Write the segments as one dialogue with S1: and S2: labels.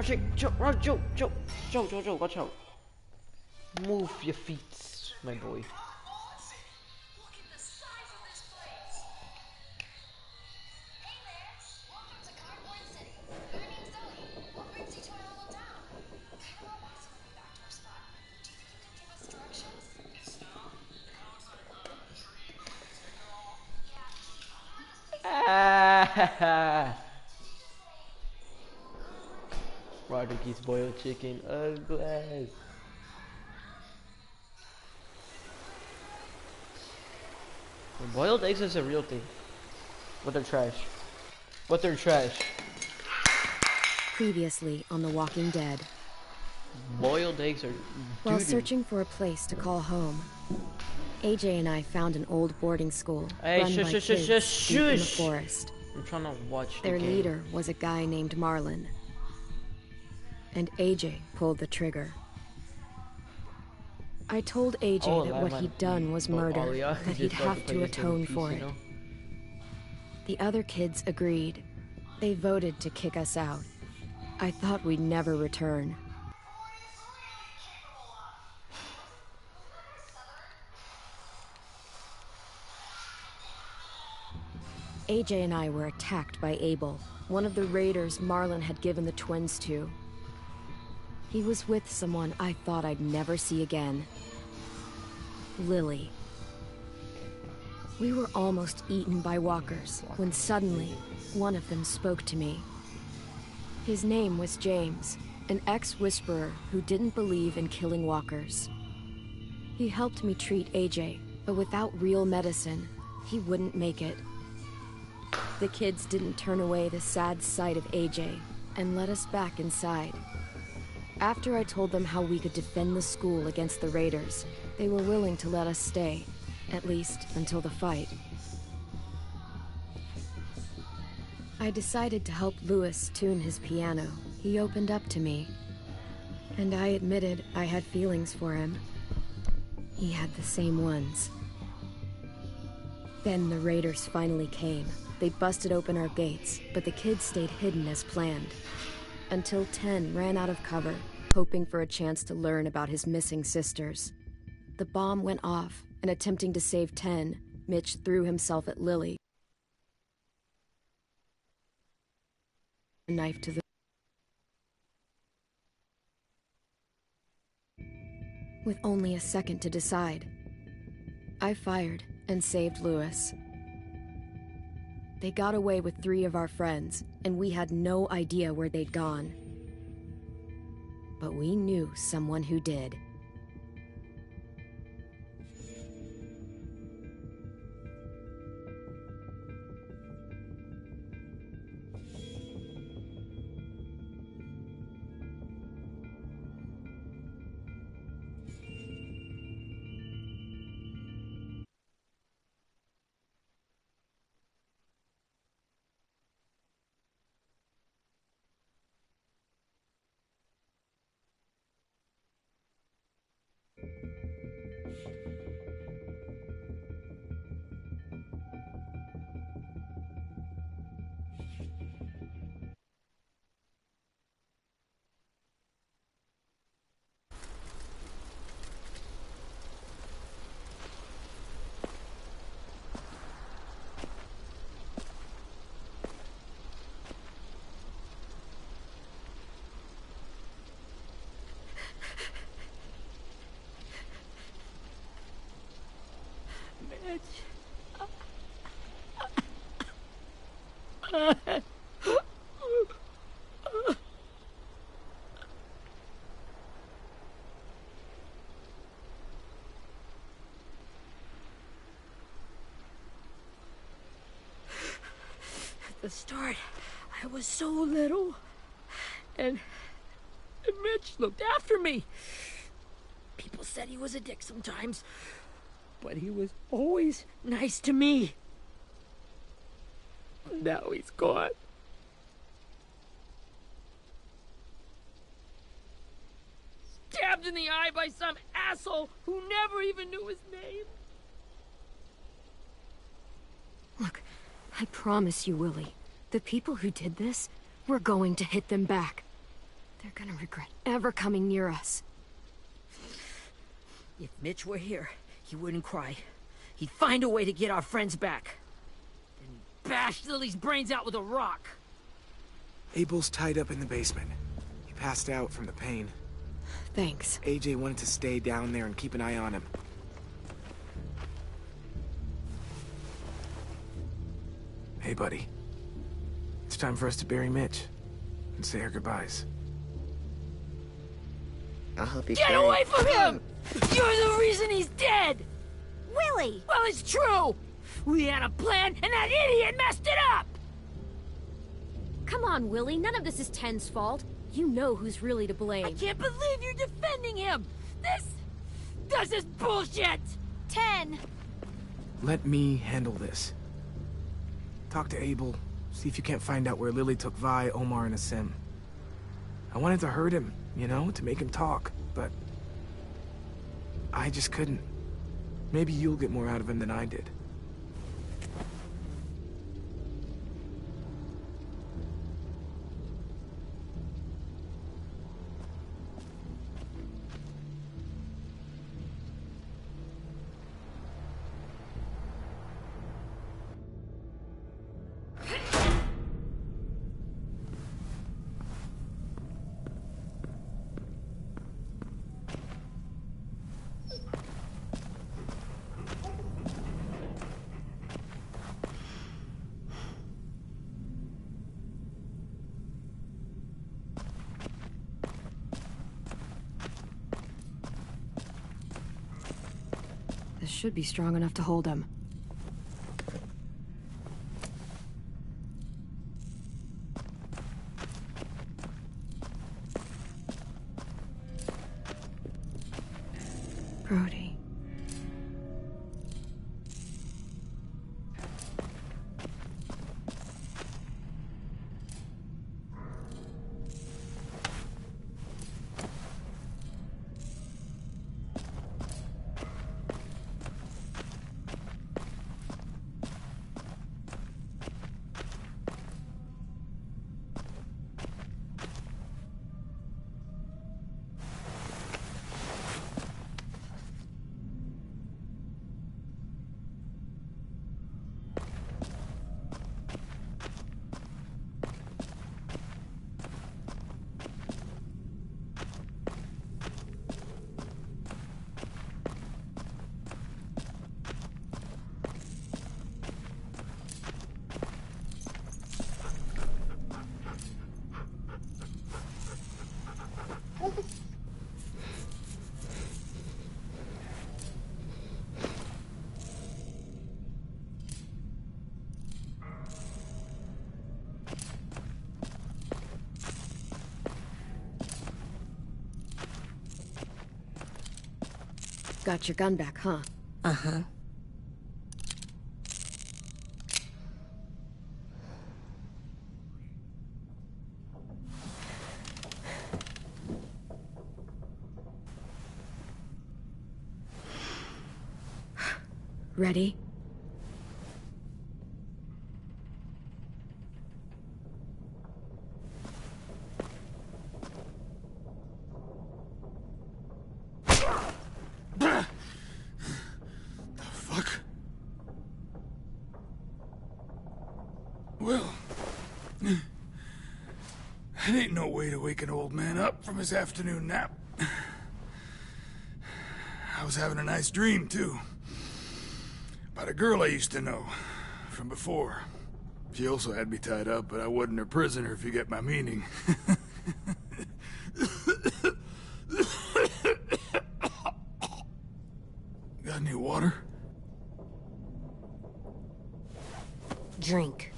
S1: Patrick, Joe, run, Joe, watch out. Move your feet, my boy. Ah, Rodriguez boiled chicken, glass. Boiled eggs is a real thing. But they're trash. But they're trash.
S2: Previously on The Walking Dead.
S1: Boiled eggs are
S2: While
S1: doo-doo.
S2: searching for a place to call home, AJ and I found an old boarding school
S1: Hey,
S2: run by kids deep in the forest.
S1: I'm trying to watch
S2: Their
S1: the game.
S2: leader was a guy named Marlon. And AJ pulled the trigger. I told AJ that what he'd done was murder, that he'd have to atone for it. The other kids agreed. They voted to kick us out. I thought we'd never return. AJ and I were attacked by Abel, one of the raiders Marlon had given the twins to. He was with someone I thought I'd never see again. Lily. We were almost eaten by walkers when suddenly one of them spoke to me. His name was James, an ex-whisperer who didn't believe in killing walkers. He helped me treat AJ, but without real medicine, he wouldn't make it. The kids didn't turn away the sad sight of AJ and let us back inside. After I told them how we could defend the school against the raiders, they were willing to let us stay, at least until the fight. I decided to help Louis tune his piano. He opened up to me, and I admitted I had feelings for him. He had the same ones. Then the raiders finally came. They busted open our gates, but the kids stayed hidden as planned. Until Ten ran out of cover, hoping for a chance to learn about his missing sisters. The bomb went off, and attempting to save Ten, Mitch threw himself at Lily. A knife to the... With only a second to decide, I fired and saved Louis. They got away with 3 of our friends, and we had no idea where they'd gone. But we knew someone who did.
S3: At the start, I was so little, and Mitch looked after me. People said he was a dick sometimes, but he was always nice to me. Now he's gone. Stabbed in the eye by some asshole who never even knew his name.
S2: Look, I promise you, Willie, the people who did this, we're going to hit them back. They're gonna regret ever coming near us.
S3: If Mitch were here, he wouldn't cry. He'd find a way to get our friends back. Then he'd bash Lily's brains out with a rock.
S4: Abel's tied up in the basement. He passed out from the pain.
S2: Thanks.
S4: AJ wanted to stay down there and keep an eye on him. Hey, buddy. It's time for us to bury Mitch and say our goodbyes.
S5: I'll help you
S3: Get
S5: carry.
S3: away from him! You're the reason he's dead!
S6: Willie!
S3: Well, it's true! We had a plan, and that idiot messed it up!
S2: Come on, Willie. None of this is Ten's fault. You know who's really to blame.
S3: I can't believe you're defending him! This is bullshit!
S6: 10!
S4: Let me handle this. Talk to Abel. See if you can't find out where Lily took Vi, Omar, and Asim. I wanted to hurt him, you know, to make him talk, but I just couldn't. Maybe you'll get more out of him than I did.
S2: This should be strong enough to hold him. Brody. Got your gun back, huh?
S5: Uh-huh.
S2: Ready?
S7: Well, that ain't no way to wake an old man up from his afternoon nap. I was having a nice dream, too. About a girl I used to know from before. She also had me tied up, but I wasn't her prisoner, if you get my meaning. Got any water?
S2: Drink.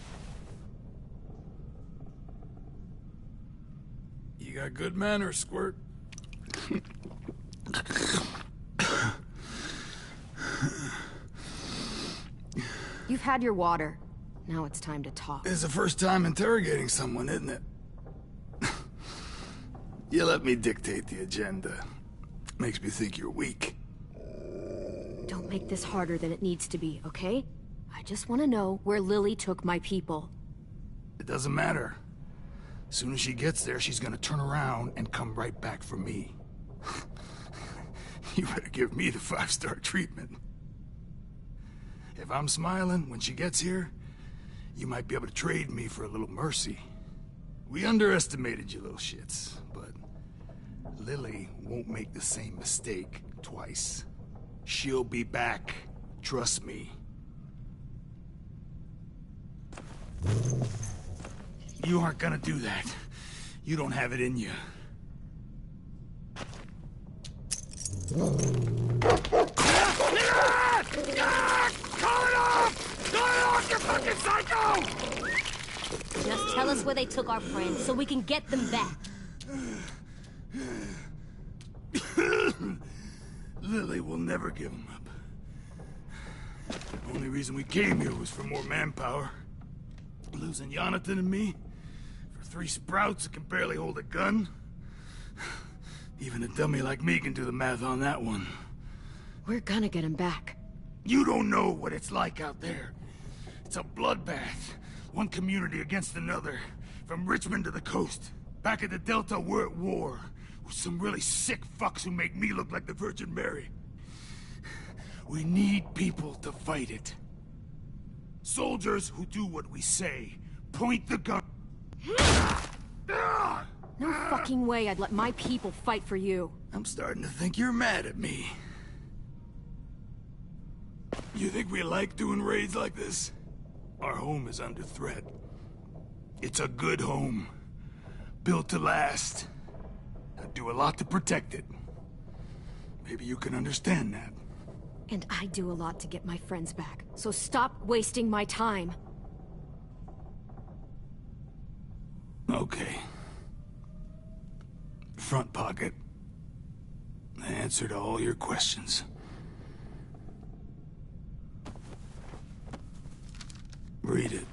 S7: You got good manners, Squirt.
S2: You've had your water. Now it's time to talk.
S7: It's the first time interrogating someone, isn't it? You let me dictate the agenda. Makes me think you're weak.
S2: Don't make this harder than it needs to be, okay? I just want to know where Lily took my people.
S7: It doesn't matter. As soon as she gets there, she's gonna turn around and come right back for me. You better give me the 5-star treatment. If I'm smiling when she gets here, you might be able to trade me for a little mercy. We underestimated you little shits, but Lily won't make the same mistake twice. She'll be back. Trust me. You aren't gonna do that. You don't have it in you. Call it off! Call it off, you fucking psycho!
S6: Just tell us where they took our friends so we can get them back.
S7: Lily will never give them up. The only reason we came here was for more manpower. Losing Jonathan and me for 3 sprouts that can barely hold a gun. Even a dummy like me can do the math on that one.
S2: We're gonna get him back.
S7: You don't know what it's like out there. It's a bloodbath. One community against another. From Richmond to the coast. Back at the Delta, we're at war. With some really sick fucks who make me look like the Virgin Mary. We need people to fight it. Soldiers who do what we say. Point the gun.
S2: No fucking way I'd let my people fight for you.
S7: I'm starting to think you're mad at me. You think we like doing raids like this? Our home is under threat. It's a good home. Built to last. I do a lot to protect it. Maybe you can understand that.
S2: And I do a lot to get my friends back. So stop wasting my time.
S7: Okay. Front pocket. The answer to all your questions. Read it.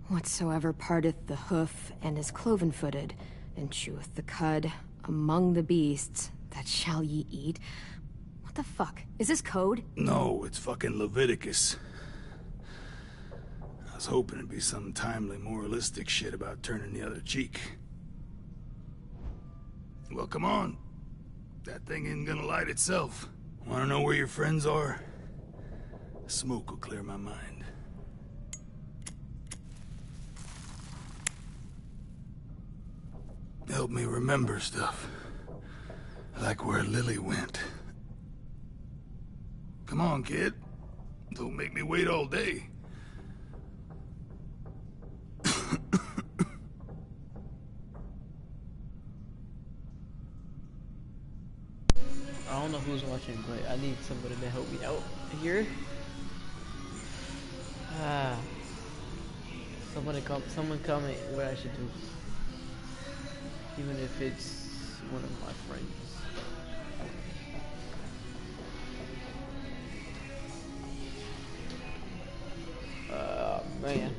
S2: Whatsoever parteth the hoof and is cloven-footed, and cheweth the cud among the beasts, that shall ye eat. What the fuck? Is this code?
S7: No, it's fucking Leviticus. I was hoping it'd be some timely, moralistic shit about turning the other cheek. Well, come on. That thing isn't gonna light itself. Wanna know where your friends are? Smoke will clear my mind. Help me remember stuff. Like where Lily went. Come on, kid. Don't make me wait all day.
S1: I don't know who's watching, but I need somebody to help me out here. Someone comment what I should do. Even if it's one of my friends. Man.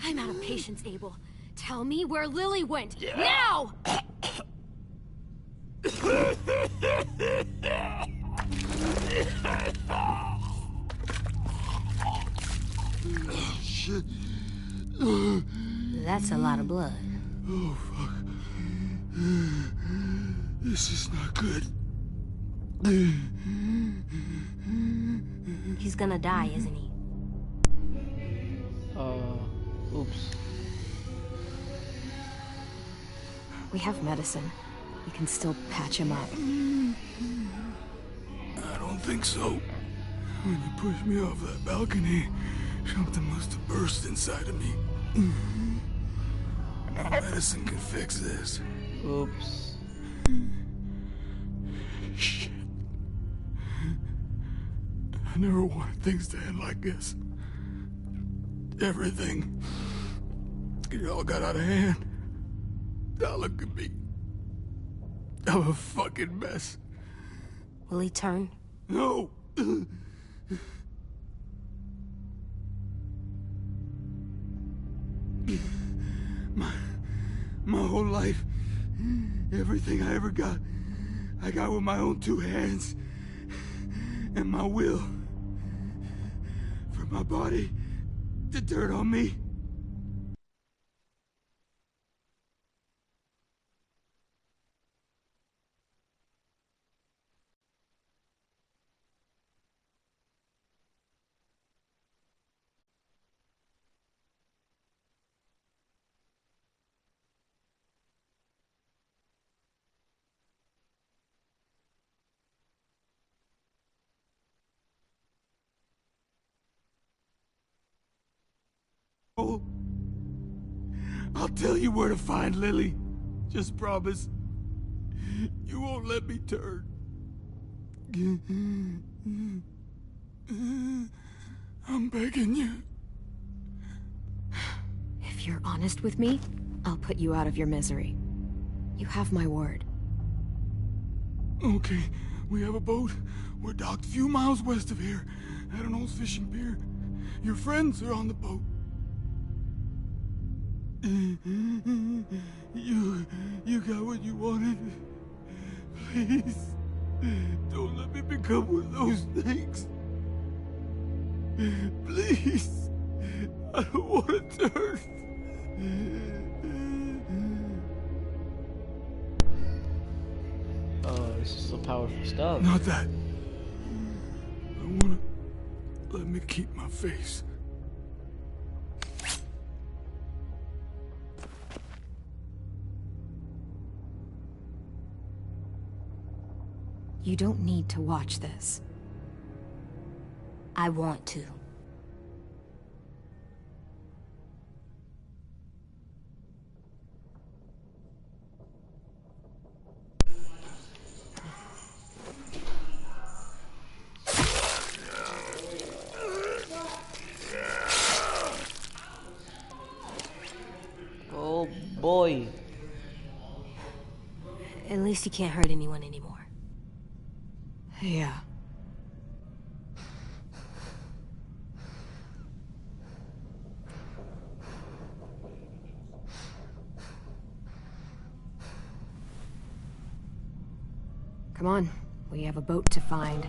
S2: I'm out of patience, Abel. Tell me where Lily went. Now!
S7: Shit.
S6: That's a lot of blood.
S7: Oh, fuck. This is not good.
S6: He's gonna die, isn't he?
S1: Oops.
S2: We have medicine. We can still patch him up.
S7: I don't think so. When you pushed me off that balcony, something must have burst inside of me. No medicine can fix this.
S1: Oops.
S7: Shit. I never wanted things to end like this. Everything. It all got out of hand. Now look at me. I'm a fucking mess.
S6: Will he turn?
S7: No! My whole life, everything I ever got, I got with my own two hands. And my will. For my body to turn on me. Oh, I'll tell you where to find Lily. Just promise. You won't let me turn. I'm begging you.
S2: If you're honest with me, I'll put you out of your misery. You have my word.
S7: Okay, we have a boat. We're docked a few miles west of here, at an old fishing pier. Your friends are on the boat. You got what you wanted. Please, don't let me become one of those things. Please, I don't want to turn.
S1: Oh, this is some powerful stuff.
S7: Not that. I wanna let me keep my face.
S2: You don't need to watch this.
S6: I want to.
S1: Oh boy.
S6: At least he can't hurt anyone anymore.
S2: Yeah. Come on, we have a boat to find.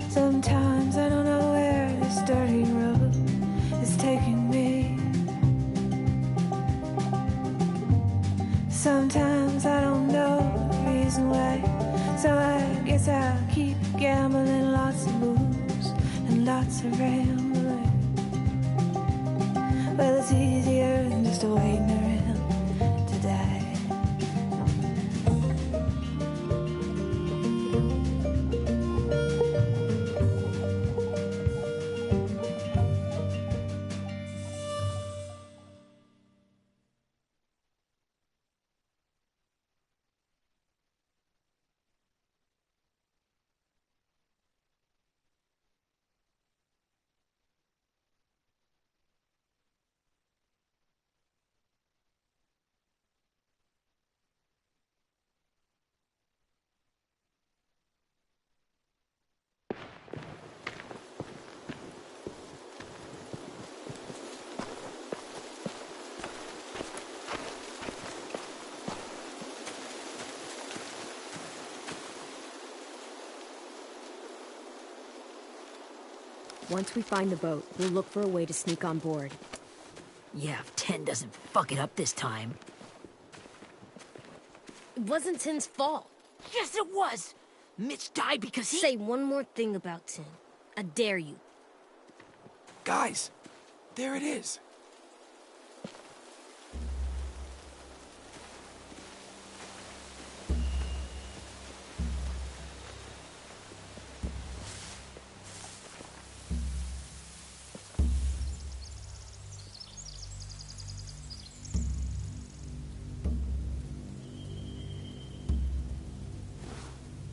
S5: Sometimes I don't know where this dirty road is taking me. Sometimes I don't know the reason why. So I guess I'll keep gambling, lots of moves and lots of rambling. Well, it's easier than just waiting around to die.
S2: Once we find the boat, we'll look for a way to sneak on board.
S3: Yeah, if Tin doesn't fuck it up this time.
S6: It wasn't Tin's fault.
S3: Yes, it was! Mitch died because he...
S6: Say one more thing about Tin. I dare you.
S4: Guys, there it is.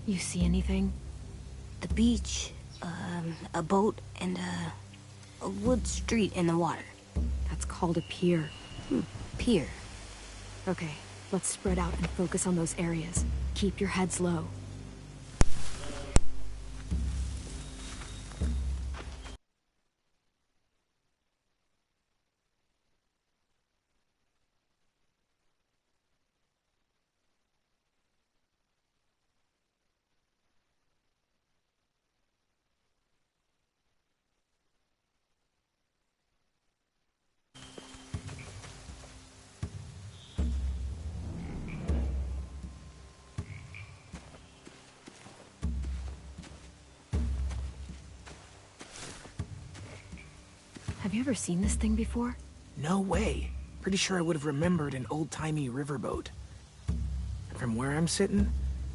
S2: You see anything?
S6: The beach, a boat, and a wood street in the water.
S2: That's called a pier.
S6: Pier.
S2: Okay, let's spread out and focus on those areas. Keep your heads low. Have you ever seen this thing before?
S4: No way. Pretty sure I would have remembered an old-timey riverboat. And from where I'm sitting,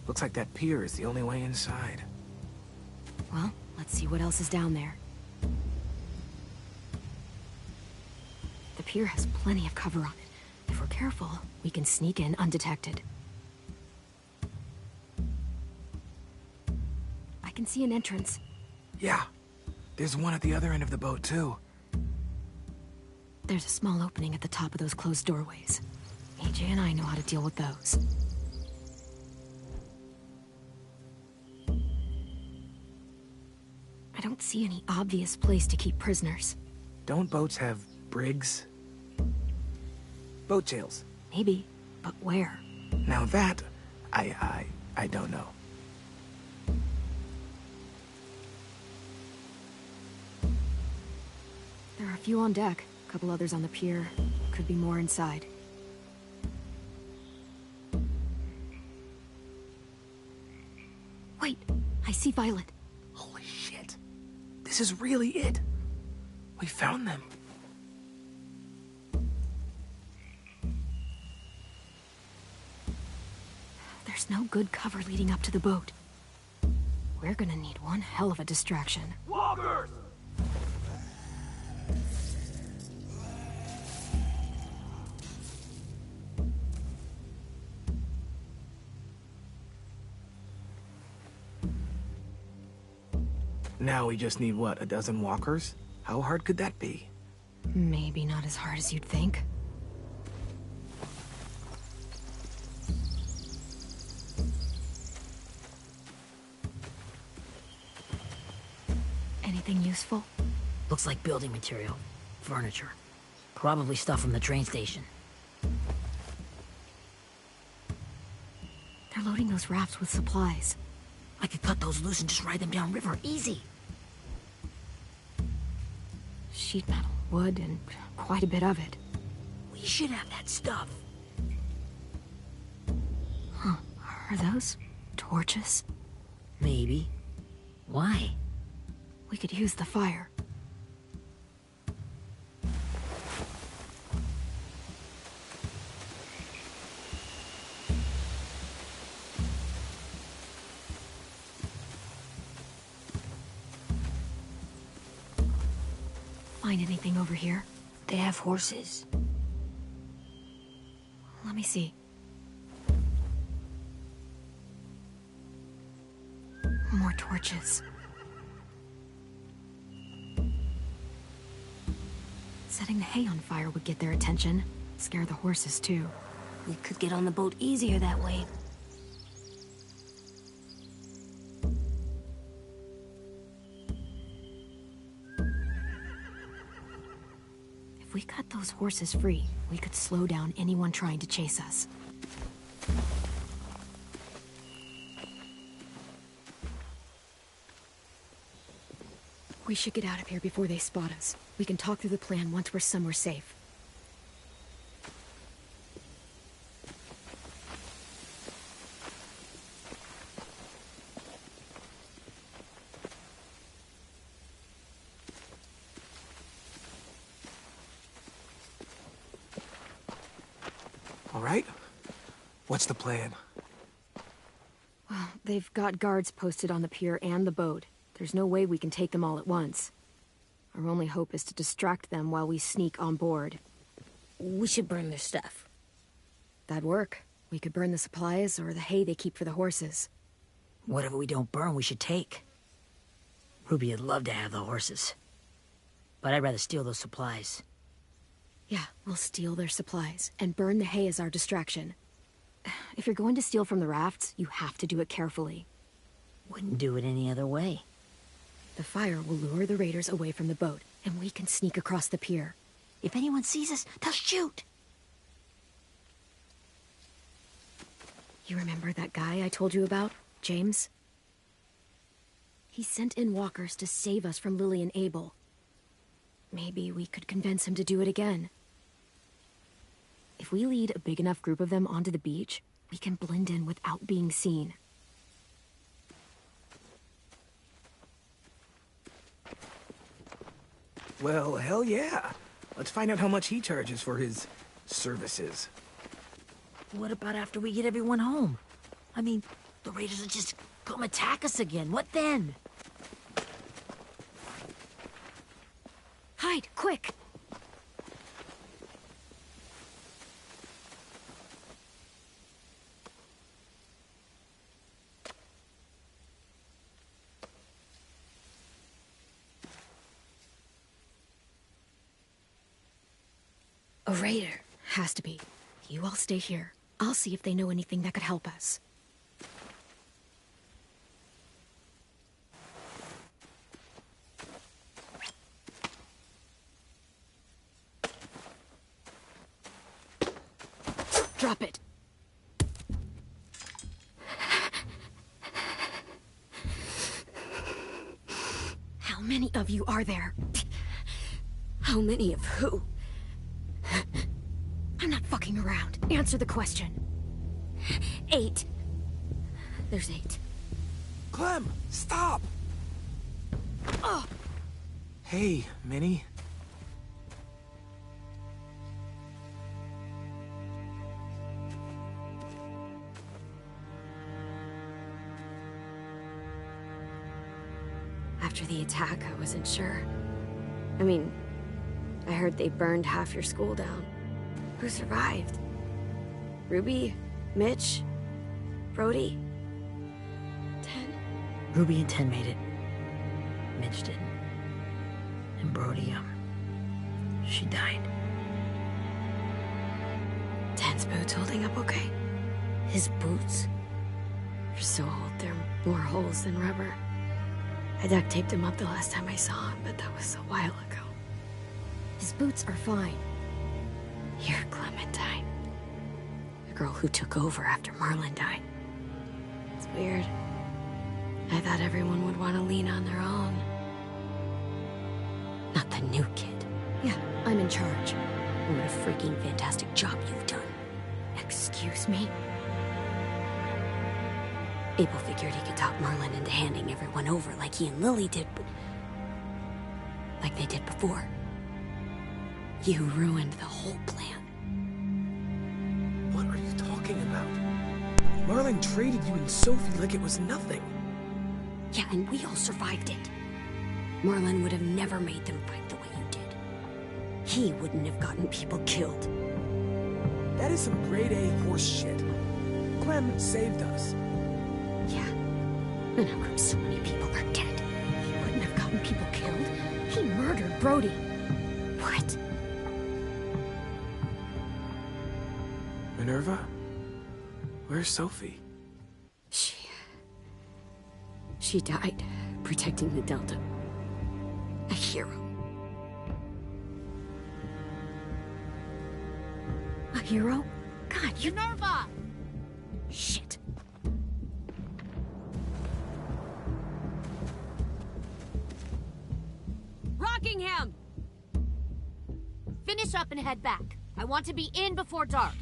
S4: looks like that pier is the only way inside.
S2: Well, let's see what else is down there. The pier has plenty of cover on it. If we're careful, we can sneak in undetected. I can see an entrance.
S4: Yeah. There's one at the other end of the boat, too.
S2: There's a small opening at the top of those closed doorways. AJ and I know how to deal with those. I don't see any obvious place to keep prisoners.
S4: Don't boats have brigs? Boat jails.
S2: Maybe, but where?
S4: Now that, I don't know.
S2: There are a few on deck, a couple others on the pier. Could be more inside. Wait, I see Violet.
S4: Holy shit. This is really it. We found them.
S2: There's no good cover leading up to the boat. We're gonna need one hell of a distraction.
S4: Walkers! Now we just need, what, a dozen walkers? How hard could that be?
S2: Maybe not as hard as you'd think. Anything useful?
S3: Looks like building material. Furniture. Probably stuff from the train station.
S2: They're loading those rafts with supplies.
S3: I could cut those loose and just ride them downriver. Easy.
S2: Sheet metal, wood, and quite a bit of it.
S3: We should have that stuff.
S2: Huh. Are those torches?
S3: Maybe. Why?
S2: We could use the fire. Find anything over here?
S6: They have horses.
S2: Let me see. More torches. Setting the hay on fire would get their attention. Scare the horses, too.
S6: We could get on the boat easier that way.
S2: If we cut those horses free, we could slow down anyone trying to chase us. We should get out of here before they spot us. We can talk through the plan once we're somewhere safe.
S4: All right? What's the plan?
S2: Well, they've got guards posted on the pier and the boat. There's no way we can take them all at once. Our only hope is to distract them while we sneak on board.
S3: We should burn their stuff.
S2: That'd work. We could burn the supplies or the hay they keep for the horses.
S3: Whatever we don't burn, we should take. Ruby would love to have the horses. But I'd rather steal those supplies.
S2: Yeah, we'll steal their supplies, and burn the hay as our distraction. If you're going to steal from the rafts, you have to do it carefully.
S3: Wouldn't do it any other way.
S2: The fire will lure the raiders away from the boat, and we can sneak across the pier.
S3: If anyone sees us, they'll shoot.
S2: You remember that guy I told you about, James? He sent in walkers to save us from Lily and Abel. Maybe we could convince him to do it again. If we lead a big enough group of them onto the beach, we can blend in without being seen.
S4: Well, hell yeah. Let's find out how much he charges for his services.
S3: What about after we get everyone home? I mean, the raiders will just come attack us again. What then?
S2: Hide, quick! A raider. Has to be. You all stay here. I'll see if they know anything that could help us. Drop it. How many of you are there?
S6: How many of who?
S2: I'm not fucking around. Answer the question.
S6: 8. There's 8.
S4: Clem, stop! Hey, Minnie.
S2: After the attack, I wasn't sure. I mean, I heard they burned half your school down. Who survived? Ruby? Mitch? Brody? 10?
S3: Ruby and 10 made it. Mitch didn't. And Brody, she died.
S2: 10's boots holding up okay?
S3: His boots?
S2: They're so old, they're more holes than rubber. I duct taped him up the last time I saw him, but that was a while ago. His boots are fine. You're Clementine. The girl who took over after Marlon died. It's weird. I thought everyone would want to lean on their own.
S3: Not the new kid.
S2: Yeah, I'm in charge.
S3: What a freaking fantastic job you've done.
S2: Excuse me?
S3: Abel figured he could talk Marlon into handing everyone over like he and Lily did, but... like they did before. You ruined the whole plan.
S4: What are you talking about? Marlon traded you and Sophie like it was nothing.
S3: Yeah, and we all survived it. Marlon would have never made them fight the way you did. He wouldn't have gotten people killed.
S4: That is some grade A horse shit. Clem saved us.
S3: Yeah. And how come so many people are dead?
S2: He wouldn't have gotten people killed. He murdered Brody.
S3: What?
S4: Minerva? Where's Sophie?
S2: She died protecting the Delta. A hero. A hero? God, you...
S3: Minerva!
S2: Shit.
S8: Buckingham! Finish up and head back. I want to be in before dark.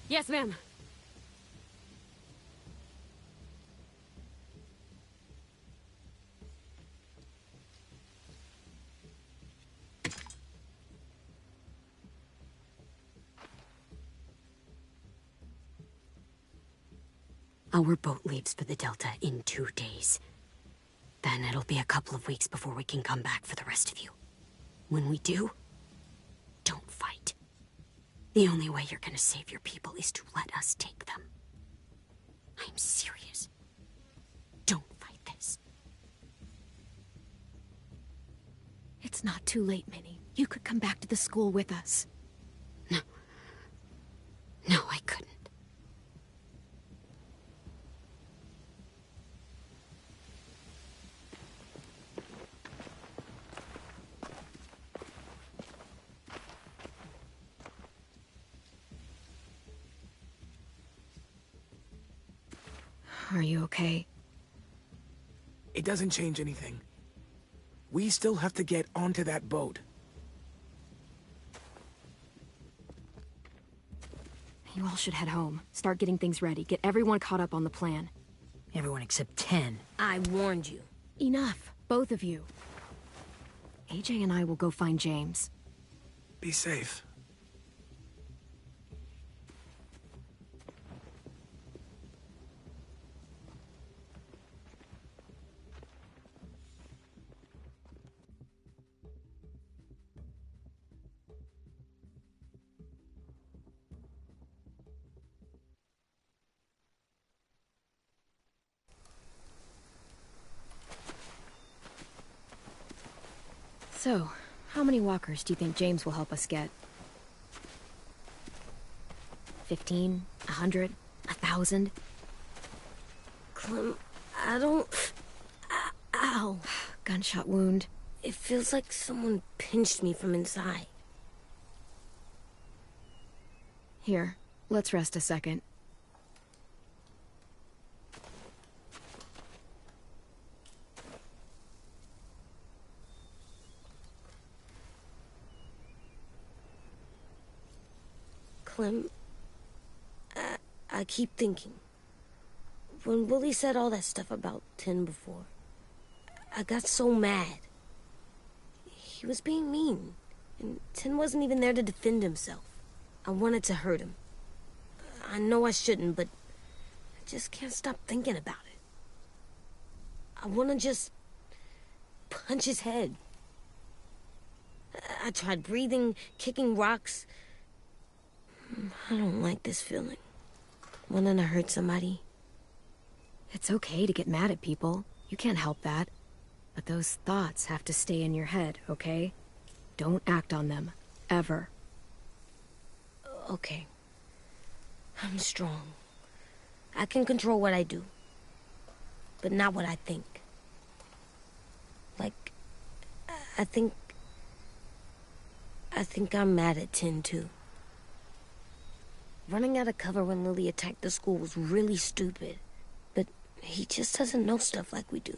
S3: Yes, ma'am.
S6: Our boat leaves for the Delta in 2 days. Then it'll be a couple of weeks before we can come back for the rest of you. When we do, don't fight. The only way you're gonna save your people is to let us take them. I'm serious. Don't fight this.
S2: It's not too late, Minnie. You could come back to the school with us.
S6: No. No, I couldn't.
S2: Are you okay?
S4: It doesn't change anything. We still have to get onto that boat.
S2: You all should head home. Start getting things ready. Get everyone caught up on the plan.
S3: Everyone except 10.
S6: I warned you.
S2: Enough, both of you. AJ and I will go find James.
S4: Be safe.
S2: So, how many walkers do you think James will help us get? 15? 100? 1,000?
S6: Clem, I don't... Ow.
S2: Gunshot wound.
S6: It feels like someone pinched me from inside.
S2: Here, let's rest a second.
S6: Clem, I keep thinking. When Willie said all that stuff about Tin before, I got so mad. He was being mean, and Tin wasn't even there to defend himself. I wanted to hurt him. I know I shouldn't, but I just can't stop thinking about it. I want to just punch his head. I tried breathing, kicking rocks. I don't like this feeling. Wanting to hurt somebody.
S2: It's okay to get mad at people. You can't help that. But those thoughts have to stay in your head, okay? Don't act on them. Ever.
S6: Okay. I'm strong. I can control what I do. But not what I think. Like, I think I'm mad at Tin, too. Running out of cover when Lily attacked the school was really stupid. But he just doesn't know stuff like we do.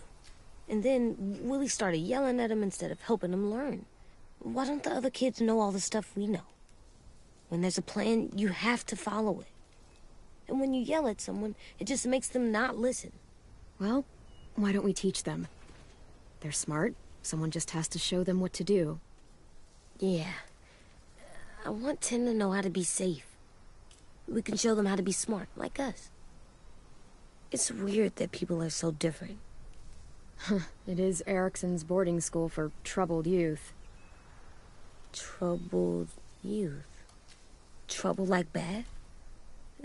S6: And then Willie started yelling at him instead of helping him learn. Why don't the other kids know all the stuff we know? When there's a plan, you have to follow it. And when you yell at someone, it just makes them not listen.
S2: Well, why don't we teach them? They're smart. Someone just has to show them what to do.
S6: Yeah. I want Tin to know how to be safe. We can show them how to be smart, like us. It's weird that people are so different.
S2: It is Erickson's boarding school for troubled youth.
S6: Troubled youth? Trouble like bad?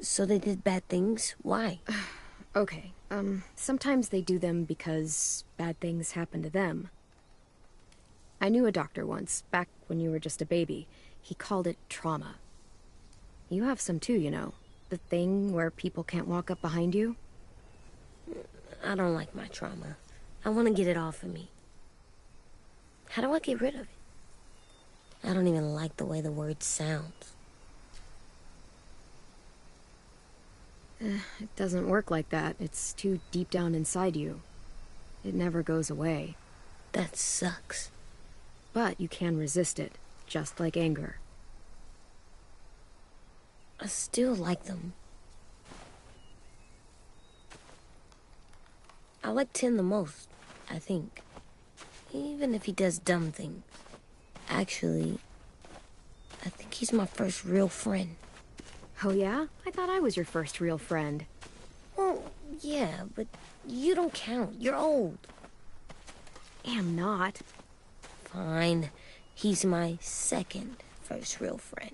S6: So they did bad things? Why?
S2: Okay, sometimes they do them because bad things happen to them. I knew a doctor once, back when you were just a baby. He called it trauma. You have some too, you know. The thing where people can't walk up behind you.
S6: I don't like my trauma. I want to get it off of me. How do I get rid of it? I don't even like the way the word sounds.
S2: It doesn't work like that. It's too deep down inside you. It never goes away.
S6: That sucks.
S2: But you can resist it, just like anger.
S6: I still like them. I like Tin the most, I think. Even if he does dumb things. Actually, I think he's my first real friend.
S2: Oh yeah? I thought I was your first real friend.
S6: Well, yeah, but you don't count. You're old.
S2: Am not.
S6: Fine. He's my second first real friend.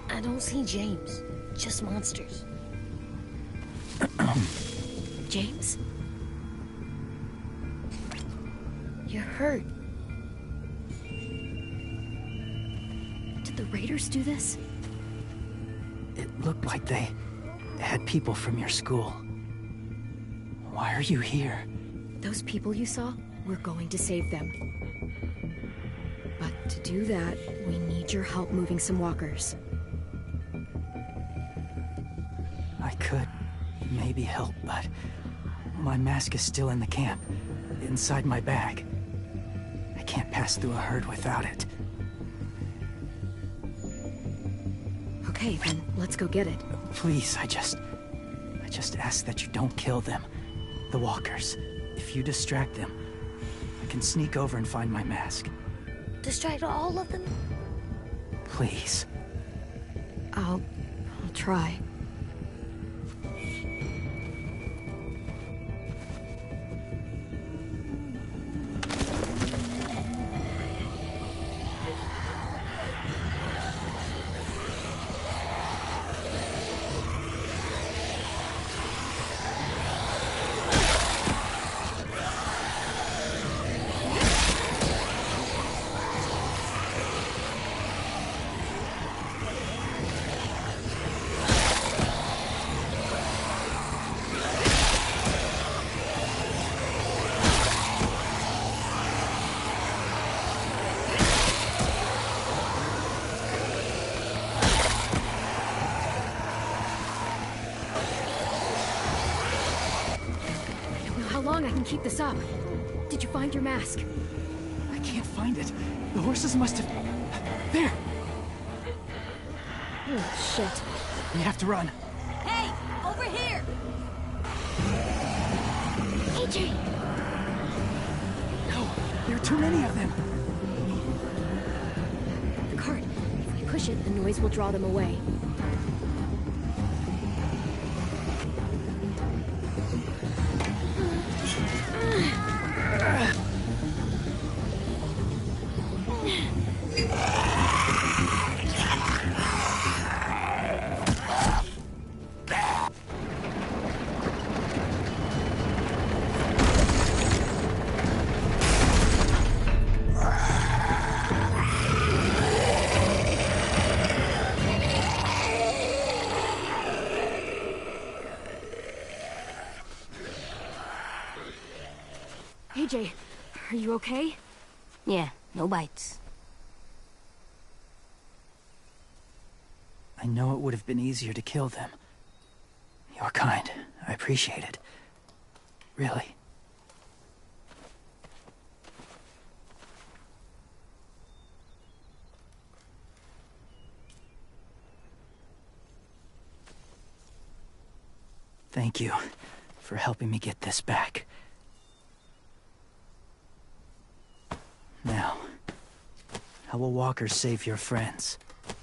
S6: I don't see James, just monsters.
S2: James?
S6: You're hurt.
S2: Did the raiders do this?
S9: It looked like they had people from your school. Why are you here?
S2: Those people you saw, we're going to save them. But to do that, we need your help moving some walkers.
S9: I could maybe help, but my mask is still in the camp, inside my bag. I can't pass through a herd without it.
S2: Okay, then let's go get it.
S9: Please, I just ask that you don't kill them. The walkers. If you distract them, I can sneak over and find my mask.
S6: Distract all of them?
S9: Please.
S2: I'll try. I can keep this up. Did you find your mask?
S9: I can't find it. The horses must have... There!
S2: Oh, shit.
S9: We have to run.
S8: Hey! Over here!
S2: AJ!
S9: No! There are too many of them!
S2: The cart. If we push it, the noise will draw them away. AJ, are you okay?
S6: Yeah, no bites.
S9: I know it would have been easier to kill them. You're kind. I appreciate it. Really. Thank you for helping me get this back. Now, how will walkers save your friends?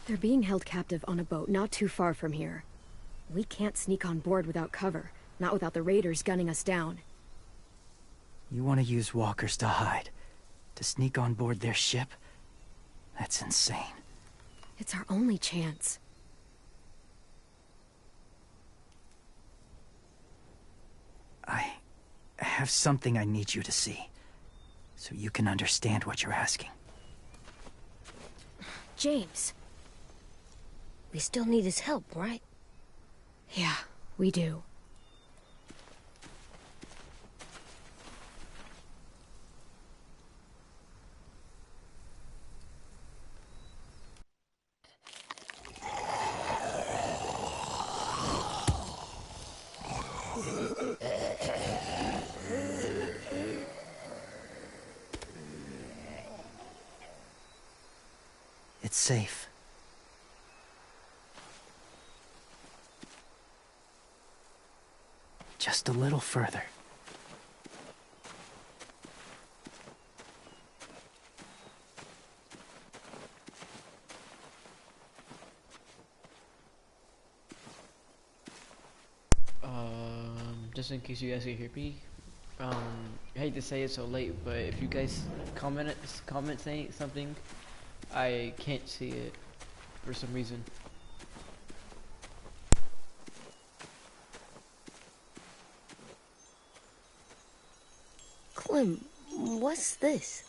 S2: They're being held captive on a boat not too far from here. We can't sneak on board without cover, not without the raiders gunning us down.
S9: You want to use walkers to hide? To sneak on board their ship? That's insane.
S2: It's our only chance.
S9: I have something I need you to see, so you can understand what you're asking.
S2: James.
S6: We still need his help, right?
S2: Yeah, we do.
S9: It's safe. Just a little further.
S1: Just in case you guys can hear me, I hate to say it so late, but if you guys comment saying something, I can't see it for some reason.
S6: Clem, what's this?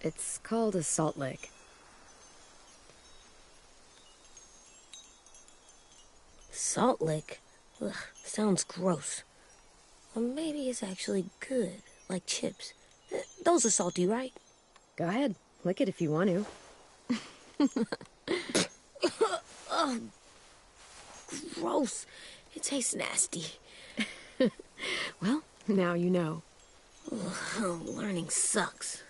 S2: It's called a salt lick.
S6: Salt lick? Ugh, sounds gross. Or maybe it's actually good, like chips. Those are salty, right?
S2: Go ahead, lick it if you want to.
S6: Ugh, gross. It tastes nasty.
S2: Well, now you know.
S6: Ugh, learning sucks.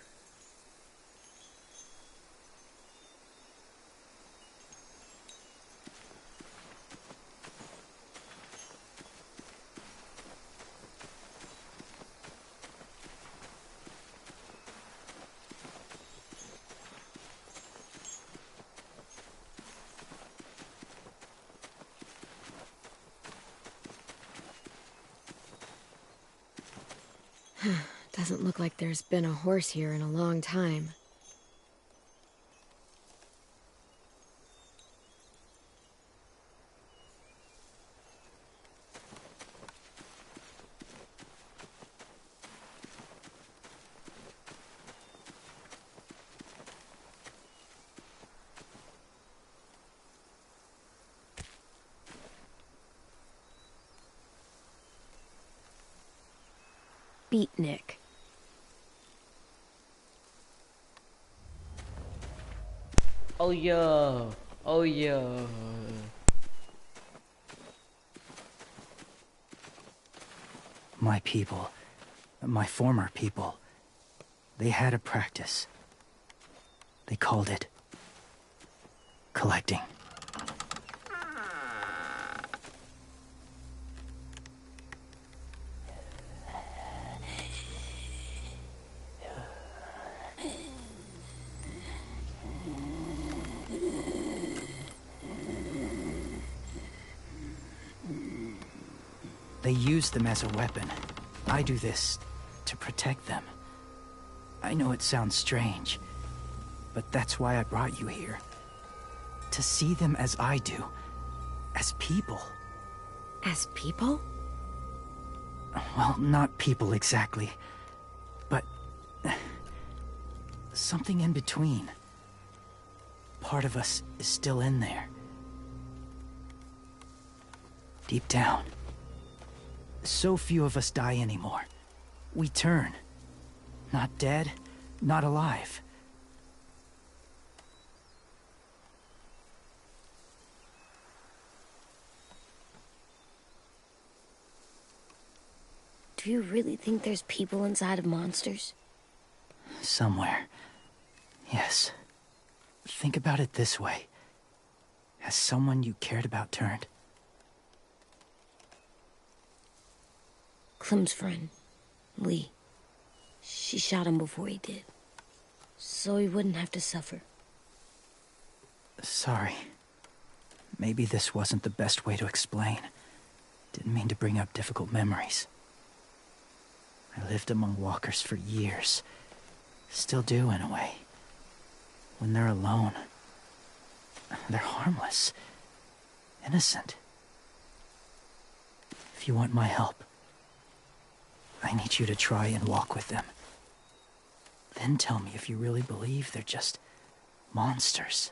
S2: Doesn't look like there's been a horse here in a long time. Beatnik.
S1: Oh yeah, oh yeah.
S9: My people, my former people, they had a practice. They called it collecting. They use them as a weapon. I do this to protect them. I know it sounds strange, but that's why I brought you here. To see them as I do. As people.
S2: As people?
S9: Well, not people exactly, but something in between. Part of us is still in there. Deep down. So few of us die anymore. We turn. Not dead, not alive.
S6: Do you really think there's people inside of monsters?
S9: Somewhere. Yes. Think about it this way. Has someone you cared about turned?
S6: Clem's friend, Lee. She shot him before he did. So he wouldn't have to suffer.
S9: Sorry. Maybe this wasn't the best way to explain. Didn't mean to bring up difficult memories. I lived among walkers for years. Still do, in a way. When they're alone, they're harmless. Innocent. If you want my help, I need you to try and walk with them. Then tell me if you really believe they're just monsters.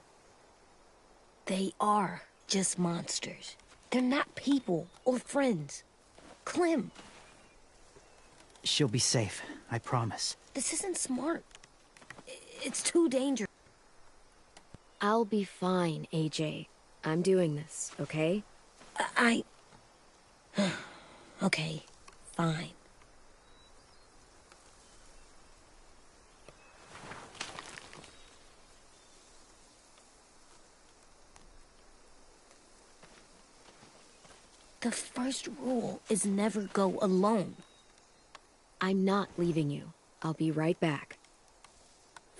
S6: They are just monsters. They're not people or friends. Clem,
S9: She'll be safe, I promise.
S6: this isn't smart. It's too dangerous.
S2: I'll be fine, AJ. I'm doing this, okay?
S6: Okay, fine. The first rule is never go alone.
S2: I'm not leaving you. I'll be right back.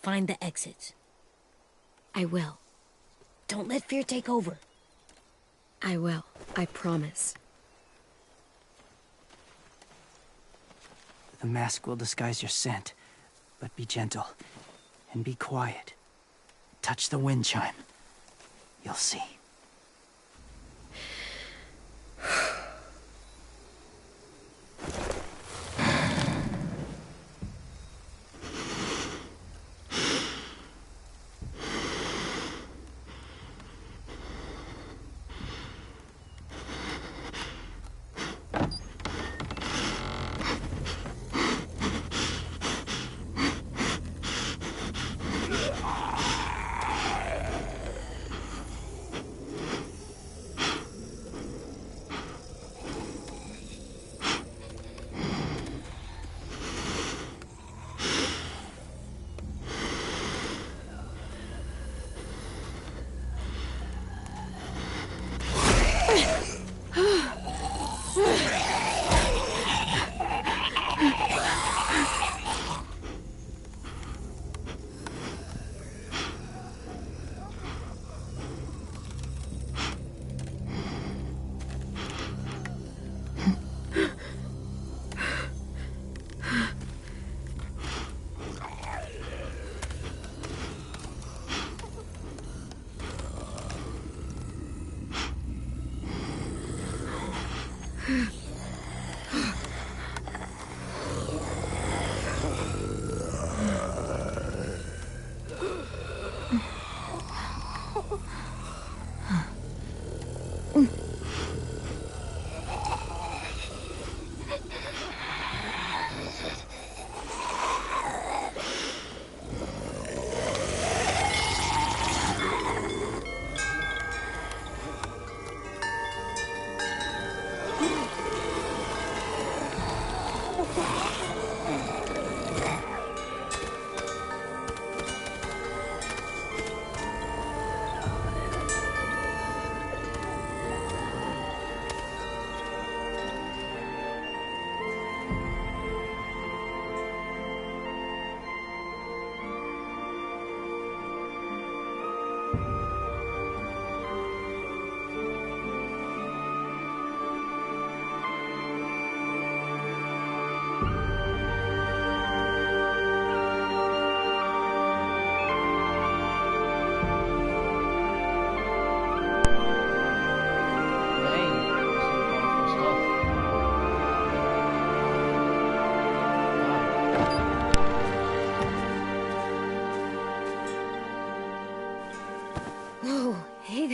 S6: Find the exits.
S2: I will.
S6: Don't let fear take over.
S2: I will. I promise.
S9: The mask will disguise your scent, but be gentle and be quiet. Touch the wind chime. You'll see.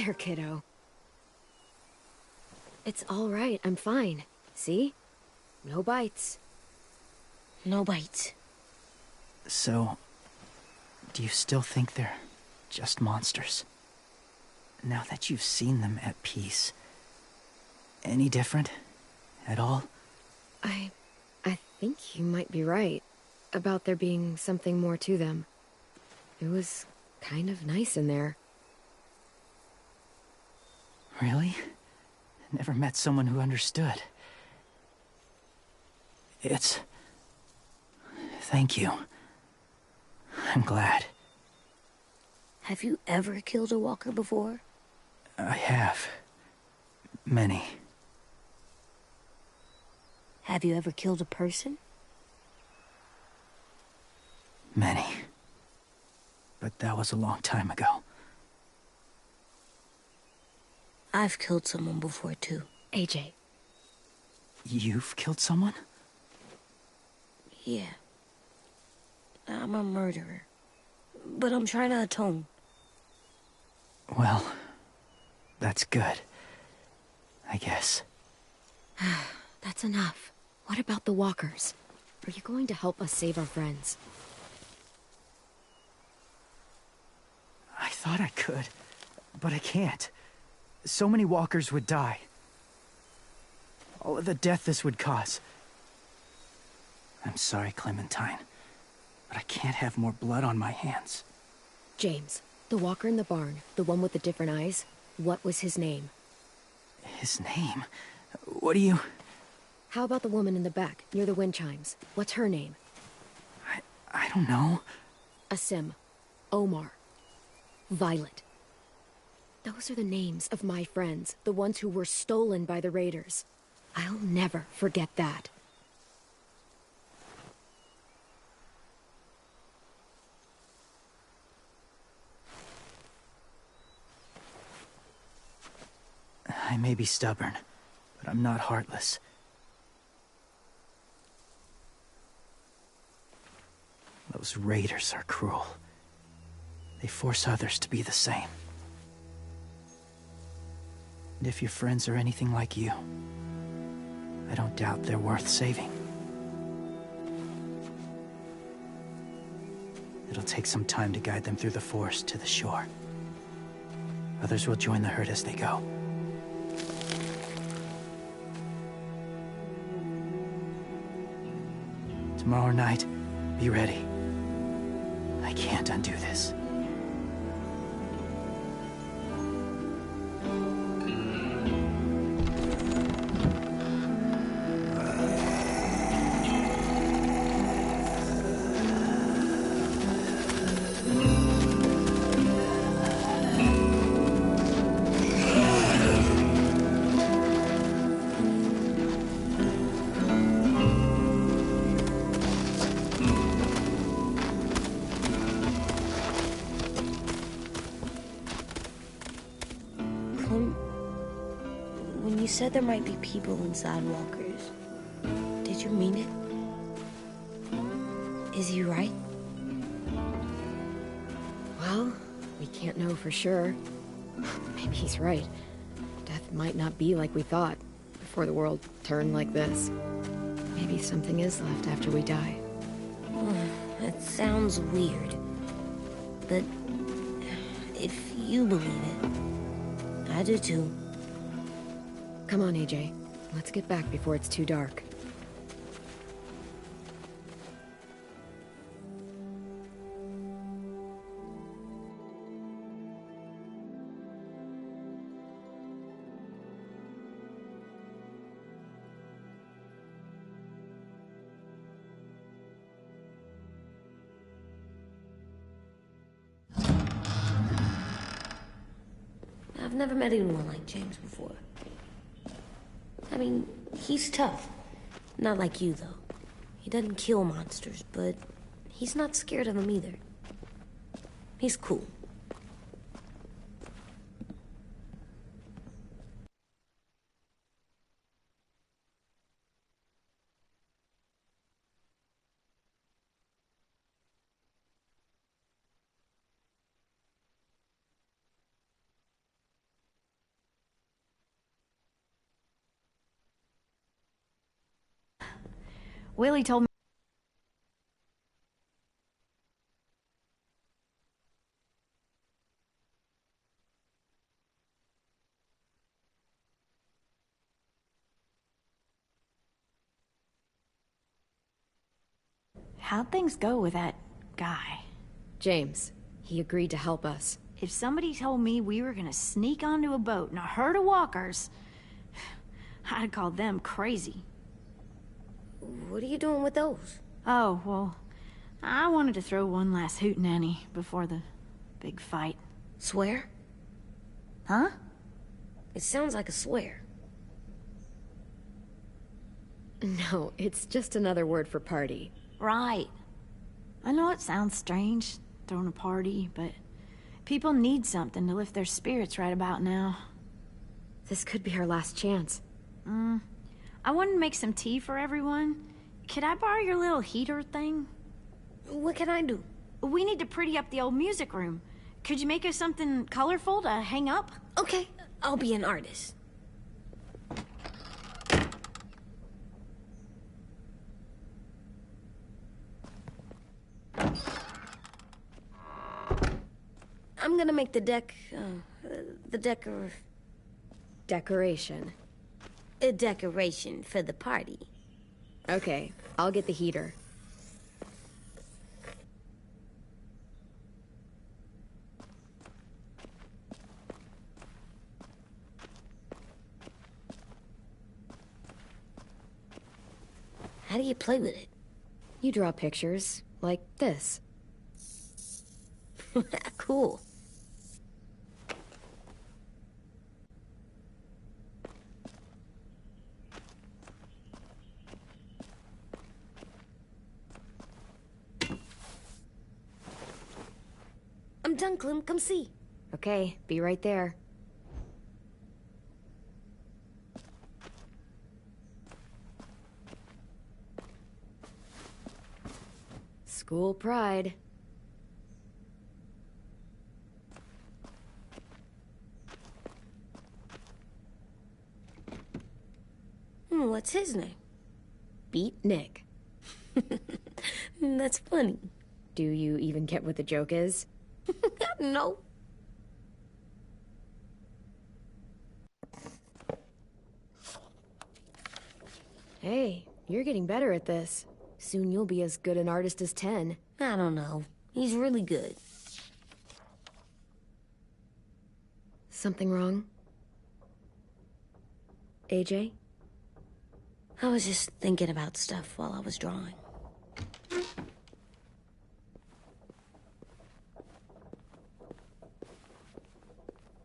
S2: there, kiddo. It's all right. I'm fine. See? No bites.
S6: No bites.
S9: So, do you still think they're just monsters? Now that you've seen them at peace, any different at all?
S2: I think you might be right about there being something more to them. It was kind of nice in there.
S9: Really? Never met someone who understood. Thank you. I'm glad.
S6: Have you ever killed a walker before?
S9: I have. Many.
S6: Have you ever killed a person?
S9: Many. But that was a long time ago.
S6: I've killed someone before, too.
S2: AJ.
S9: You've killed someone?
S6: Yeah. I'm a murderer. But I'm trying to atone.
S9: Well, that's good. I guess.
S2: That's enough. What about the walkers? Are you going to help us save our friends?
S9: I thought I could, but I can't. So many walkers would die. All of the death this would cause. I'm sorry, Clementine, but I can't have more blood on my hands.
S2: James, the walker in the barn, the one with the different eyes, what was his name?
S9: His name? What do you...
S2: How about the woman in the back, near the wind chimes? What's her name?
S9: I don't know.
S2: Asim. Omar. Violet. Those are the names of my friends, the ones who were stolen by the raiders. I'll never forget that.
S9: I may be stubborn, but I'm not heartless. Those raiders are cruel. They force others to be the same. And if your friends are anything like you, I don't doubt they're worth saving. It'll take some time to guide them through the forest to the shore. Others will join the herd as they go. Tomorrow night, be ready. I can't undo this.
S6: When you said there might be people inside walkers, did you mean it? Is he right?
S2: Well, we can't know for sure. Maybe he's right. Death might not be like we thought, before the world turned like this. Maybe something is left after we die.
S6: That sounds weird. But if you believe it, I do too.
S2: Come on, AJ. Let's get back before it's too dark.
S6: I've never met anyone like James before. I mean, he's tough. Not like you, though. He doesn't kill monsters, but he's not scared of them either. He's cool.
S8: Willie told me. How'd things go with that guy?
S2: James, he agreed to help us.
S8: If somebody told me we were gonna sneak onto a boat in a herd of walkers, I'd call them crazy.
S6: What are you doing with those?
S8: Oh, well, I wanted to throw one last hootenanny before the big fight.
S6: Swear?
S8: Huh?
S6: It sounds like a swear.
S2: No, it's just another word for party.
S8: Right. I know it sounds strange, throwing a party, but people need something to lift their spirits right about now.
S2: This could be our last chance.
S8: I wanted to make some tea for everyone. Could I borrow your little heater thing?
S6: What can I do?
S8: We need to pretty up the old music room. Could you make us something colorful to hang up?
S6: Okay, I'll be an artist. I'm gonna make the
S2: Decoration.
S6: a decoration for the party.
S2: Okay, I'll get the heater.
S6: How do you play with it?
S2: You draw pictures, like this.
S6: Cool. I'm done, Clem. Come see.
S2: Okay, be right there. School pride.
S6: What's his name?
S2: Beat Nick.
S6: That's funny.
S2: Do you even get what the joke is?
S6: No.
S2: Hey, you're getting better at this. Soon you'll be as good an artist as 10.
S6: I don't know. He's really good.
S2: Something wrong? AJ?
S6: I was just thinking about stuff while I was drawing.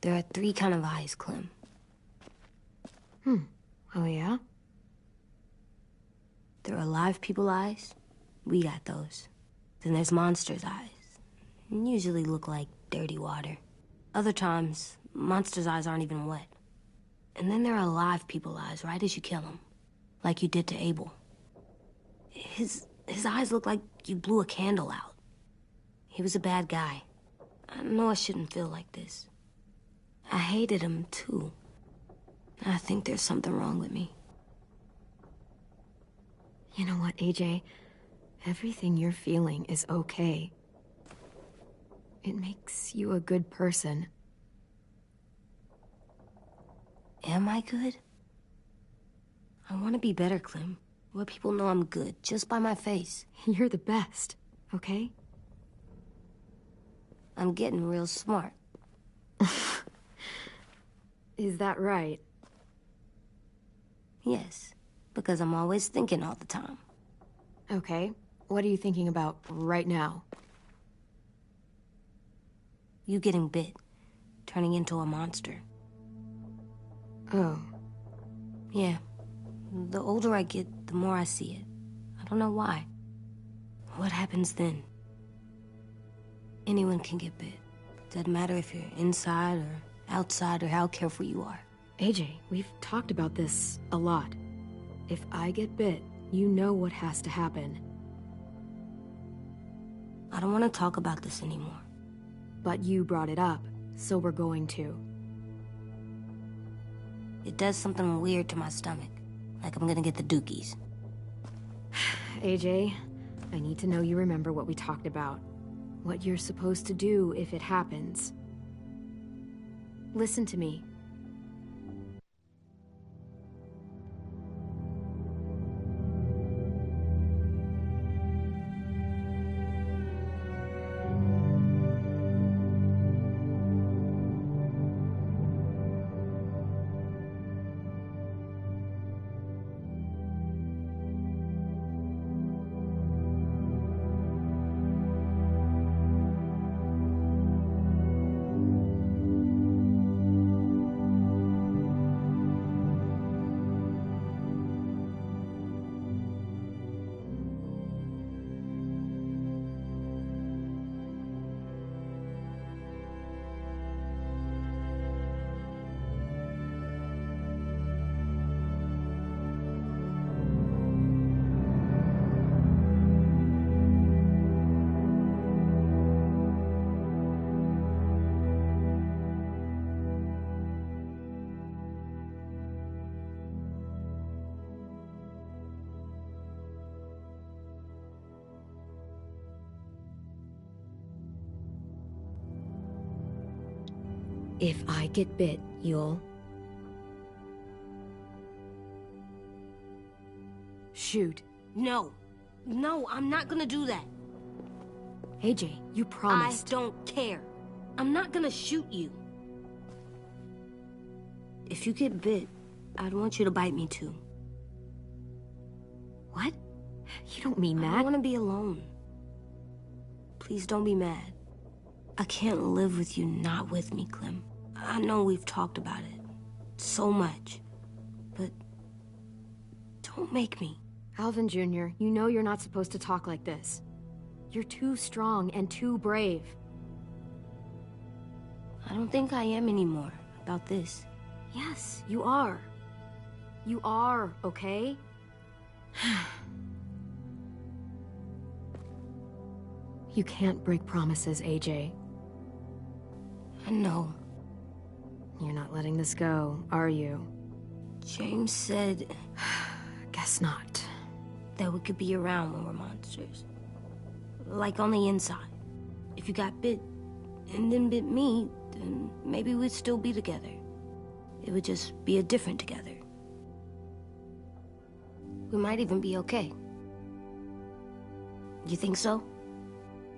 S6: There are 3 kind of eyes, Clem.
S2: Oh yeah?
S6: There are live people eyes. We got those. Then there's monsters' eyes. Usually look like dirty water. Other times, monsters' eyes aren't even wet. And then there are live people eyes right as you kill them. Like you did to Abel. His eyes look like you blew a candle out. He was a bad guy. I know I shouldn't feel like this. I hated him, too. I think there's something wrong with me.
S2: You know what, AJ? Everything you're feeling is okay. It makes you a good person.
S6: Am I good? I want to be better, Clem. Where people know I'm good, just by my face.
S2: You're the best, okay?
S6: I'm getting real smart.
S2: Is that right?
S6: Yes, because I'm always thinking all the time.
S2: Okay. What are you thinking about right now?
S6: You getting bit, turning into a monster.
S2: Oh.
S6: Yeah. The older I get, the more I see it. I don't know why. What happens then? Anyone can get bit. Doesn't matter if you're inside or outside or how careful you are.
S2: AJ, we've talked about this a lot. If I get bit, you know what has to happen.
S6: I don't want to talk about this anymore.
S2: But you brought it up, so we're going to.
S6: It does something weird to my stomach. Like I'm gonna get the dookies.
S2: AJ, I need to know you remember what we talked about. What you're supposed to do if it happens. Listen to me. If I get bit, you'll... shoot.
S6: No. No, I'm not gonna do that.
S2: AJ, you promised.
S6: I don't care. I'm not gonna shoot you. If you get bit, I'd want you to bite me too.
S2: What? You don't mean that.
S6: I want to be alone. Please don't be mad. I can't live with you not with me, Clem. I know we've talked about it so much, but don't make me.
S2: Alvin Jr., you know you're not supposed to talk like this. You're too strong and too brave.
S6: I don't think I am anymore about this.
S2: Yes, you are. You are, okay? You can't break promises, AJ.
S6: I know.
S2: You're not letting this go, are you?
S6: James said...
S2: Guess not.
S6: That we could be around when we're monsters. Like on the inside. If you got bit, and then bit me, then maybe we'd still be together. It would just be a different together. We might even be okay. You think so?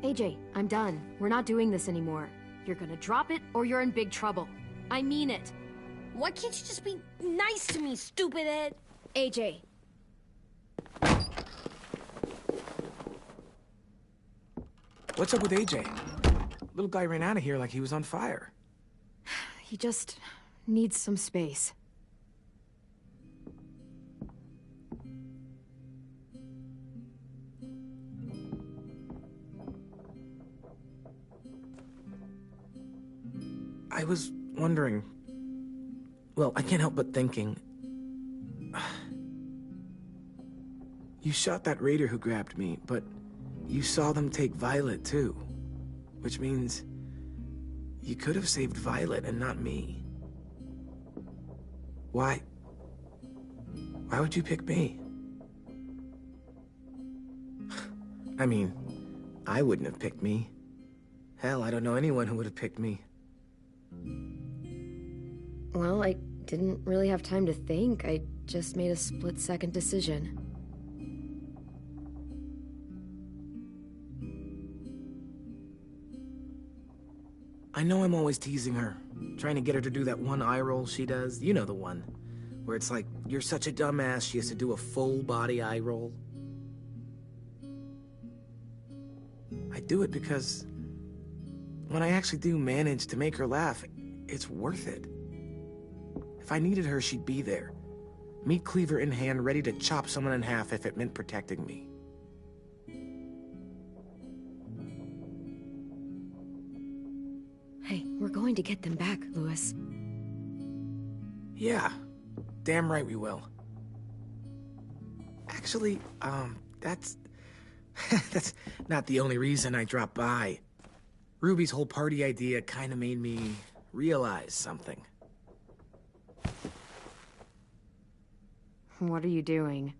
S2: AJ, I'm done. We're not doing this anymore. You're gonna drop it, or you're in big trouble. I mean it.
S6: Why can't you just be nice to me, stupid Ed?
S2: AJ.
S4: What's up with AJ? Little guy ran out of here like he was on fire.
S2: He just needs some space.
S4: I was wondering... Well, I can't help but thinking... You shot that raider who grabbed me, but you saw them take Violet too. Which means... you could have saved Violet and not me. Why? Why would you pick me? I mean, I wouldn't have picked me. Hell, I don't know anyone who would have picked me.
S2: Well, I didn't really have time to think. I just made a split-second decision.
S4: I know I'm always teasing her, trying to get her to do that one eye roll she does. You know the one, where it's like, you're such a dumbass, she has to do a full-body eye roll. I do it because when I actually do manage to make her laugh, it's worth it. If I needed her, she'd be there. Meat cleaver in hand, ready to chop someone in half if it meant protecting me.
S2: Hey, we're going to get them back, Louis.
S4: Yeah, damn right we will. Actually, that's... that's not the only reason I dropped by. Ruby's whole party idea kind of made me realize something.
S2: What are you doing?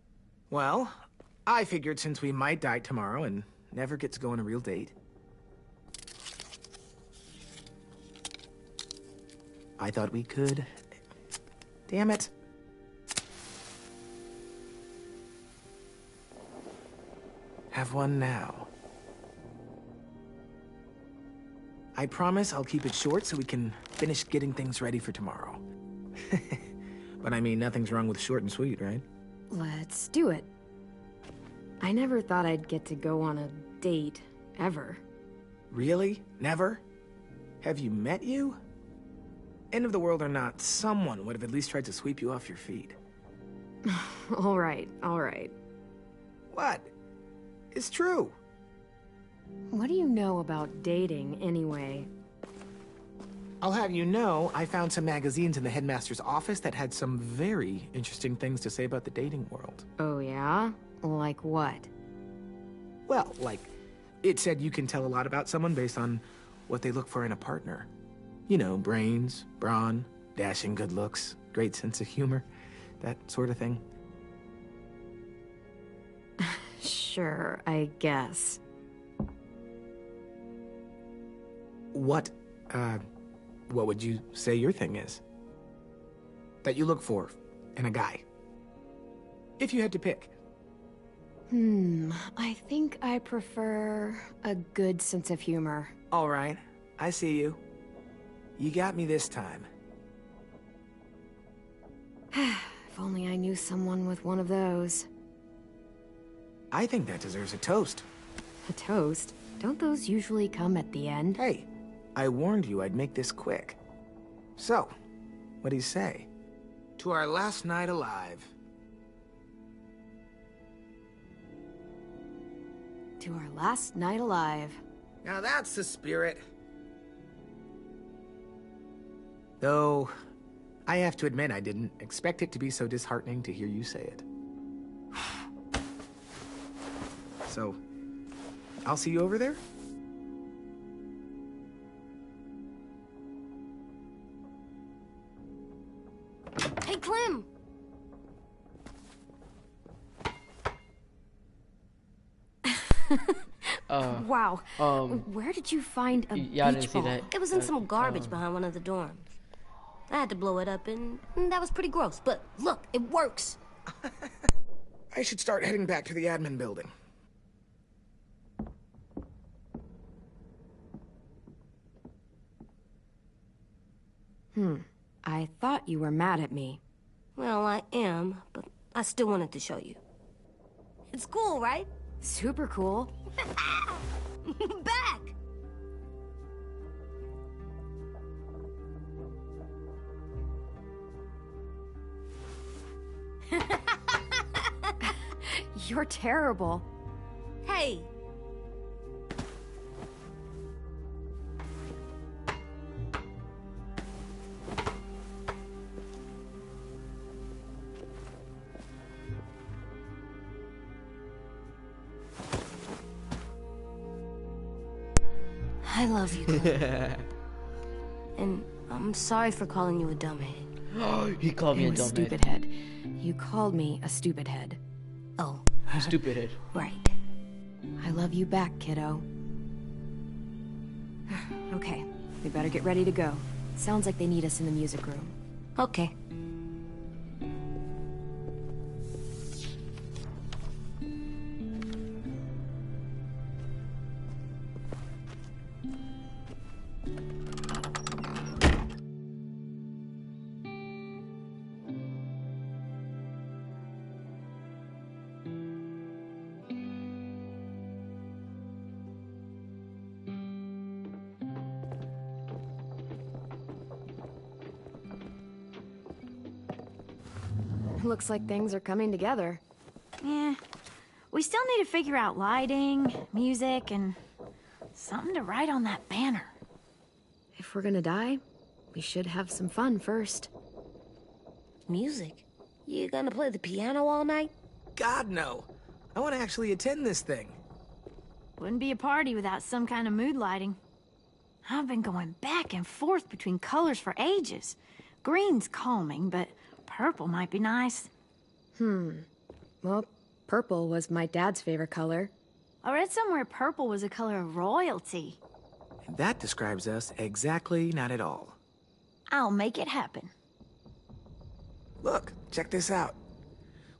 S4: Well, I figured since we might die tomorrow and never get to go on a real date, I thought we could... Damn it. Have one now. I promise I'll keep it short so we can finish getting things ready for tomorrow. But I mean, nothing's wrong with short and sweet, right?
S2: Let's do it. I never thought I'd get to go on a date, ever.
S4: Really? Never? Have you met you? End of the world or not, someone would have at least tried to sweep you off your feet.
S2: All right, all right.
S4: What? It's true.
S2: What do you know about dating, anyway?
S4: I'll have you know, I found some magazines in the headmaster's office that had some very interesting things to say about the dating world.
S2: Oh, yeah? Like what?
S4: Well, like, it said you can tell a lot about someone based on what they look for in a partner. You know, brains, brawn, dashing good looks, great sense of humor, that sort of thing.
S2: Sure, I guess.
S4: What, What would you say your thing is? That you look for in a guy? If you had to pick.
S2: I think I prefer a good sense of humor.
S4: All right, I see you. You got me this time.
S2: If only I knew someone with one of those.
S4: I think that deserves a toast.
S2: A toast? Don't those usually come at the end?
S4: Hey, I warned you I'd make this quick. So, what do you say? To our last night alive.
S2: To our last night alive.
S4: Now that's the spirit. Though, I have to admit I didn't expect it to be so disheartening to hear you say it. So, I'll see you over there?
S6: Hey, Clem!
S2: Wow. Where did you find a
S1: y'all
S2: beach
S1: didn't see
S2: ball?
S1: that?
S6: It was in some garbage behind one of the dorms. I had to blow it up, and that was pretty gross. But look, it works.
S4: I should start heading back to the admin building.
S2: I thought you were mad at me.
S6: Well, I am, but I still wanted to show you. It's cool, right?
S2: Super cool.
S6: Back!
S2: You're terrible.
S6: Hey! I love you, Clem. And I'm sorry for calling you a dumbhead.
S1: He called me a
S2: It was
S1: dumbhead.
S2: stupid head. You called me a stupid head.
S6: Oh,
S1: Stupid head.
S6: right.
S2: I love you back, kiddo. Okay, we better get ready to go. Sounds like they need us in the music room.
S6: Okay.
S2: Looks like things are coming together.
S8: Yeah. We still need to figure out lighting, music, and something to write on that banner.
S2: If we're gonna die, we should have some fun first.
S6: Music? You gonna play the piano all night?
S4: God, no. I want to actually attend this thing.
S8: Wouldn't be a party without some kind of mood lighting. I've been going back and forth between colors for ages. Green's calming, but purple might be nice.
S2: Well, purple was my dad's favorite color.
S8: I read somewhere purple was a color of royalty.
S4: And that describes us exactly not at all.
S8: I'll make it happen.
S4: Look, check this out.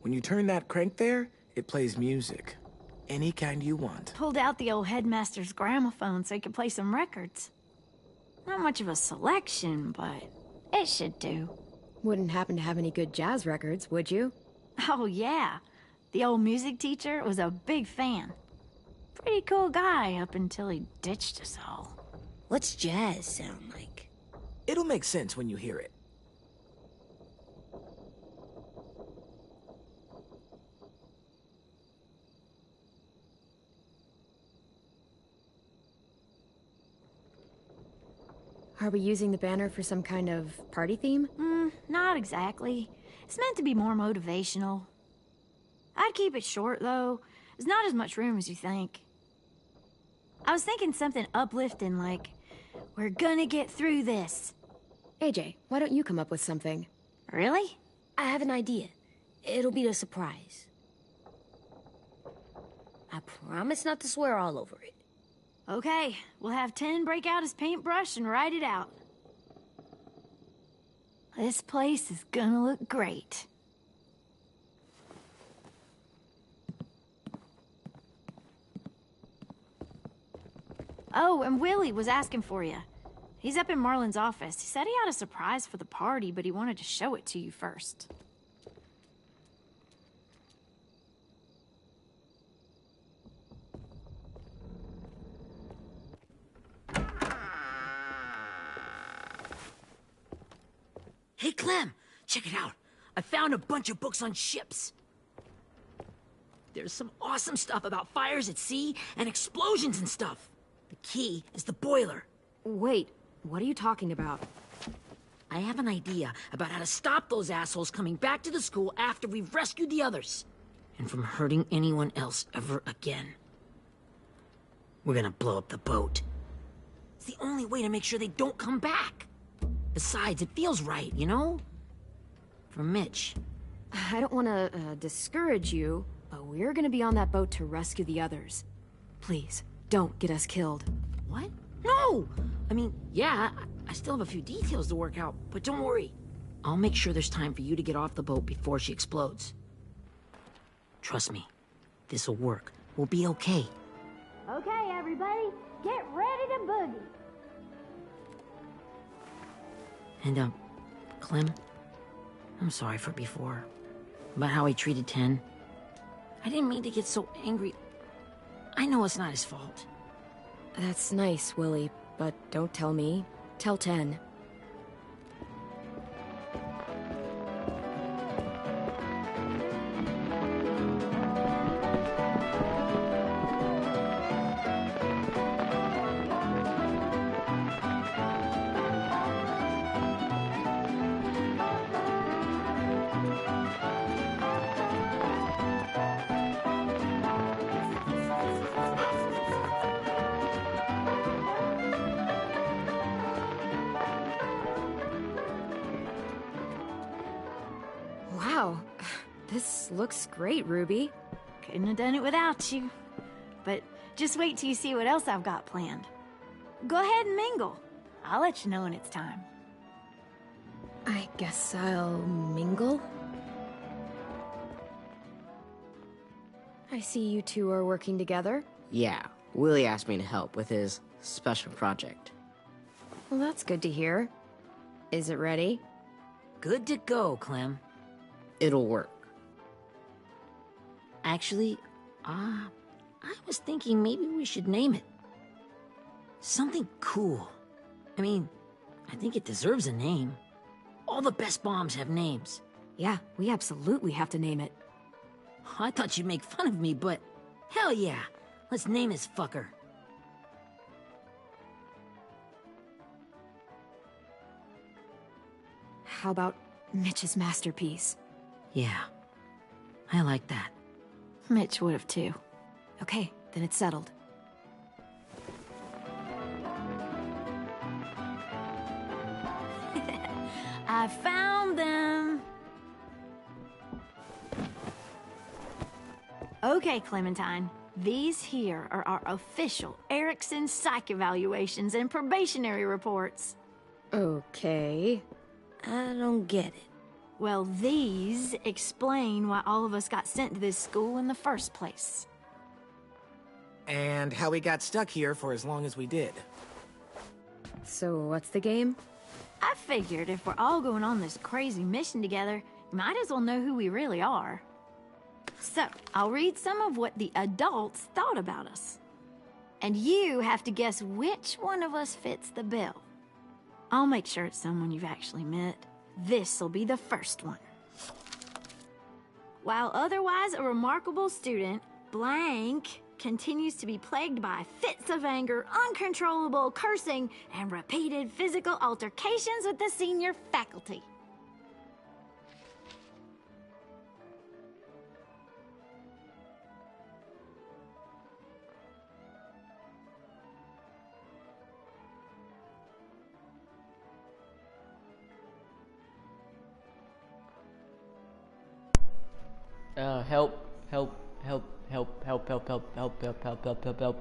S4: When you turn that crank there, it plays music. Any kind you want.
S8: Pulled out the old headmaster's gramophone so he could play some records. Not much of a selection, but it should do.
S2: Wouldn't happen to have any good jazz records, would you?
S8: Oh, yeah. The old music teacher was a big fan. Pretty cool guy up until he ditched us all.
S6: What's jazz sound like?
S4: It'll make sense when you hear it.
S2: Are we using the banner for some kind of party theme?
S8: Not exactly. It's meant to be more motivational. I'd keep it short, though. There's not as much room as you think. I was thinking something uplifting like, "We're gonna get through this."
S2: AJ, why don't you come up with something?
S8: Really?
S6: I have an idea. It'll be a surprise. I promise not to swear all over it.
S8: Okay, we'll have 10 break out his paintbrush and write it out. This place is gonna look great. Oh, and Willie was asking for you. He's up in Marlin's office. He said he had a surprise for the party, but he wanted to show it to you first.
S3: Hey, Clem, check it out. I found a bunch of books on ships. There's some awesome stuff about fires at sea and explosions and stuff. The key is the boiler.
S2: Wait, what are you talking about?
S3: I have an idea about how to stop those assholes coming back to the school after we've rescued the others. And from hurting anyone else ever again. We're gonna blow up the boat. It's the only way to make sure they don't come back. Besides, it feels right, you know? For Mitch.
S2: I don't want to discourage you, but we're gonna be on that boat to rescue the others. Please, don't get us killed.
S3: What? No! I mean, yeah, I still have a few details to work out, but don't worry. I'll make sure there's time for you to get off the boat before she explodes. Trust me, this'll work. We'll be okay.
S8: Okay, everybody, get ready to boogie.
S3: And, Clem, I'm sorry for before. About how he treated Ten. I didn't mean to get so angry. I know it's not his fault.
S2: That's nice, Willie, but don't tell me. Tell 10. Wow, this looks great, Ruby.
S8: Couldn't have done it without you. But just wait till you see what else I've got planned. Go ahead and mingle. I'll let you know when it's time.
S2: I guess I'll mingle? I see you two are working together.
S10: Yeah, Willie asked me to help with his special project.
S2: Well, that's good to hear. Is it ready?
S3: Good to go, Clem.
S10: It'll work.
S3: Actually, I was thinking maybe we should name it. Something cool. I mean, I think it deserves a name. All the best bombs have names.
S2: Yeah, we absolutely have to name it.
S3: I thought you'd make fun of me, but hell yeah. Let's name this fucker.
S2: How about Mitch's masterpiece?
S3: Yeah, I like that.
S8: Mitch would have too.
S2: Okay, then it's settled.
S8: I found them. Okay, Clementine. These here are our official Erickson psych evaluations and probationary reports.
S2: Okay.
S6: I don't get it.
S8: Well, these explain why all of us got sent to this school in the first place.
S4: And how we got stuck here for as long as we did.
S2: So what's the game?
S8: I figured if we're all going on this crazy mission together, you might as well know who we really are. So, I'll read some of what the adults thought about us. And you have to guess which one of us fits the bill. I'll make sure it's someone you've actually met. This'll be the first one. While otherwise a remarkable student, blank continues to be plagued by fits of anger, uncontrollable cursing, and repeated physical altercations with the senior faculty.
S1: Help, help, help, help, help, help, help, help, help, help, help, help, help.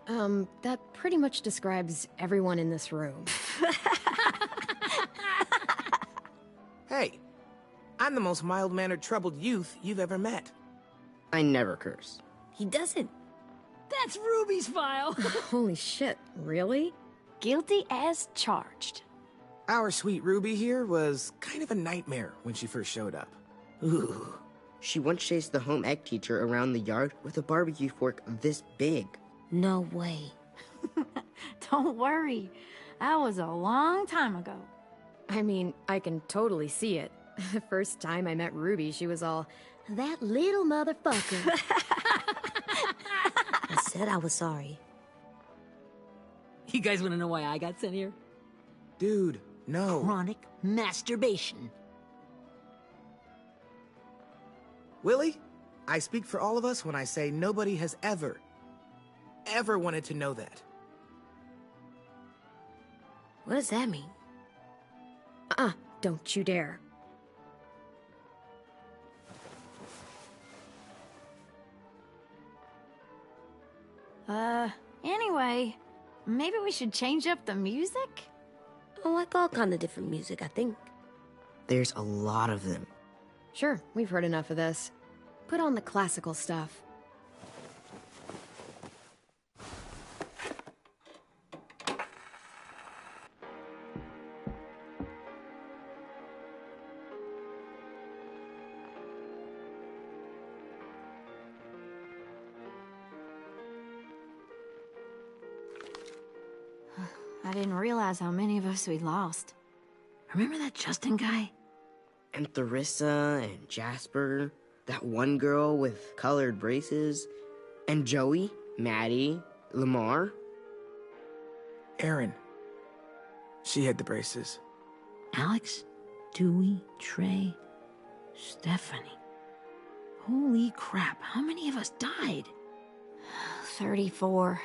S2: That pretty much describes everyone in this room.
S4: Hey, I'm the most mild-mannered troubled youth you've ever met.
S10: I never curse.
S3: He doesn't. That's Ruby's file.
S2: Holy shit, really?
S8: Guilty as charged.
S4: Our sweet Ruby here was kind of a nightmare when she first showed up. Ooh.
S10: She once chased the home ec teacher around the yard with a barbecue fork this big.
S6: No way.
S8: Don't worry. That was a long time ago.
S2: I mean, I can totally see it. The first time I met Ruby, she was all, "That little motherfucker."
S6: I said I was sorry.
S3: You guys want to know why I got sent here?
S4: Dude, no.
S3: Chronic masturbation.
S4: Willie, I speak for all of us when I say nobody has ever wanted to know that.
S6: What does that mean?
S2: Don't you dare.
S8: Anyway, maybe we should change up the music?
S6: Oh, I like all kind of different music, I think.
S10: There's a lot of them.
S2: Sure, we've heard enough of this. Put on the classical stuff.
S8: I didn't realize how many of us we lost.
S3: Remember that Justin guy?
S10: And Theresa and Jasper, that one girl with colored braces, and Joey, Maddie, Lamar.
S4: Erin. She had the braces.
S3: Alex, Dewey, Trey, Stephanie. Holy crap, how many of us died?
S8: 34.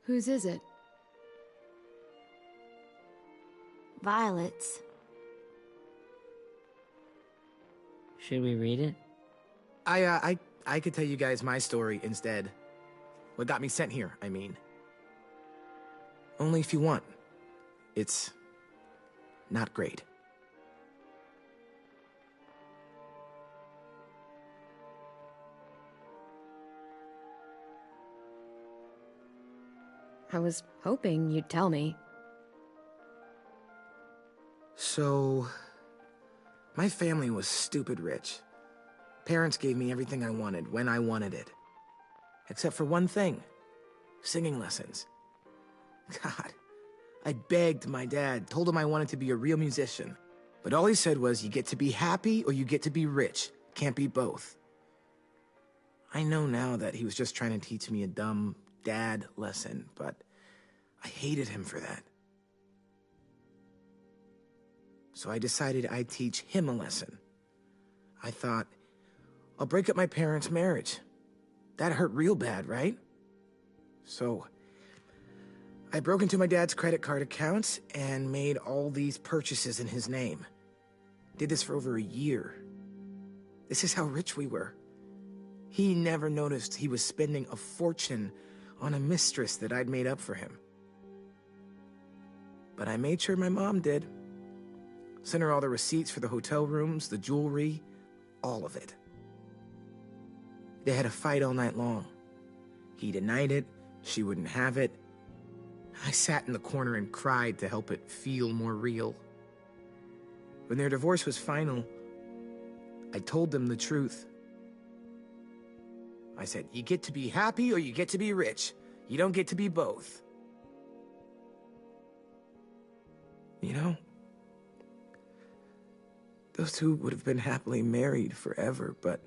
S2: Whose is it?
S8: Violet's.
S3: Should we read it?
S4: I could tell you guys my story instead. What got me sent here, I mean. Only if you want. It's not great.
S2: I was hoping you'd tell me.
S4: So, my family was stupid rich. Parents gave me everything I wanted when I wanted it. Except for one thing. Singing lessons. God, I begged my dad, told him I wanted to be a real musician. But all he said was, you get to be happy or you get to be rich. Can't be both. I know now that he was just trying to teach me a dumb dad lesson, but I hated him for that. So I decided I'd teach him a lesson. I thought, I'll break up my parents' marriage. That hurt real bad, right? So I broke into my dad's credit card accounts and made all these purchases in his name. Did this for over a year. This is how rich we were. He never noticed he was spending a fortune on a mistress that I'd made up for him. But I made sure my mom did. Sent her all the receipts for the hotel rooms, the jewelry, all of it. They had a fight all night long. He denied it, she wouldn't have it. I sat in the corner and cried to help it feel more real. When their divorce was final, I told them the truth. I said, you get to be happy or you get to be rich. You don't get to be both. You know, those two would have been happily married forever, but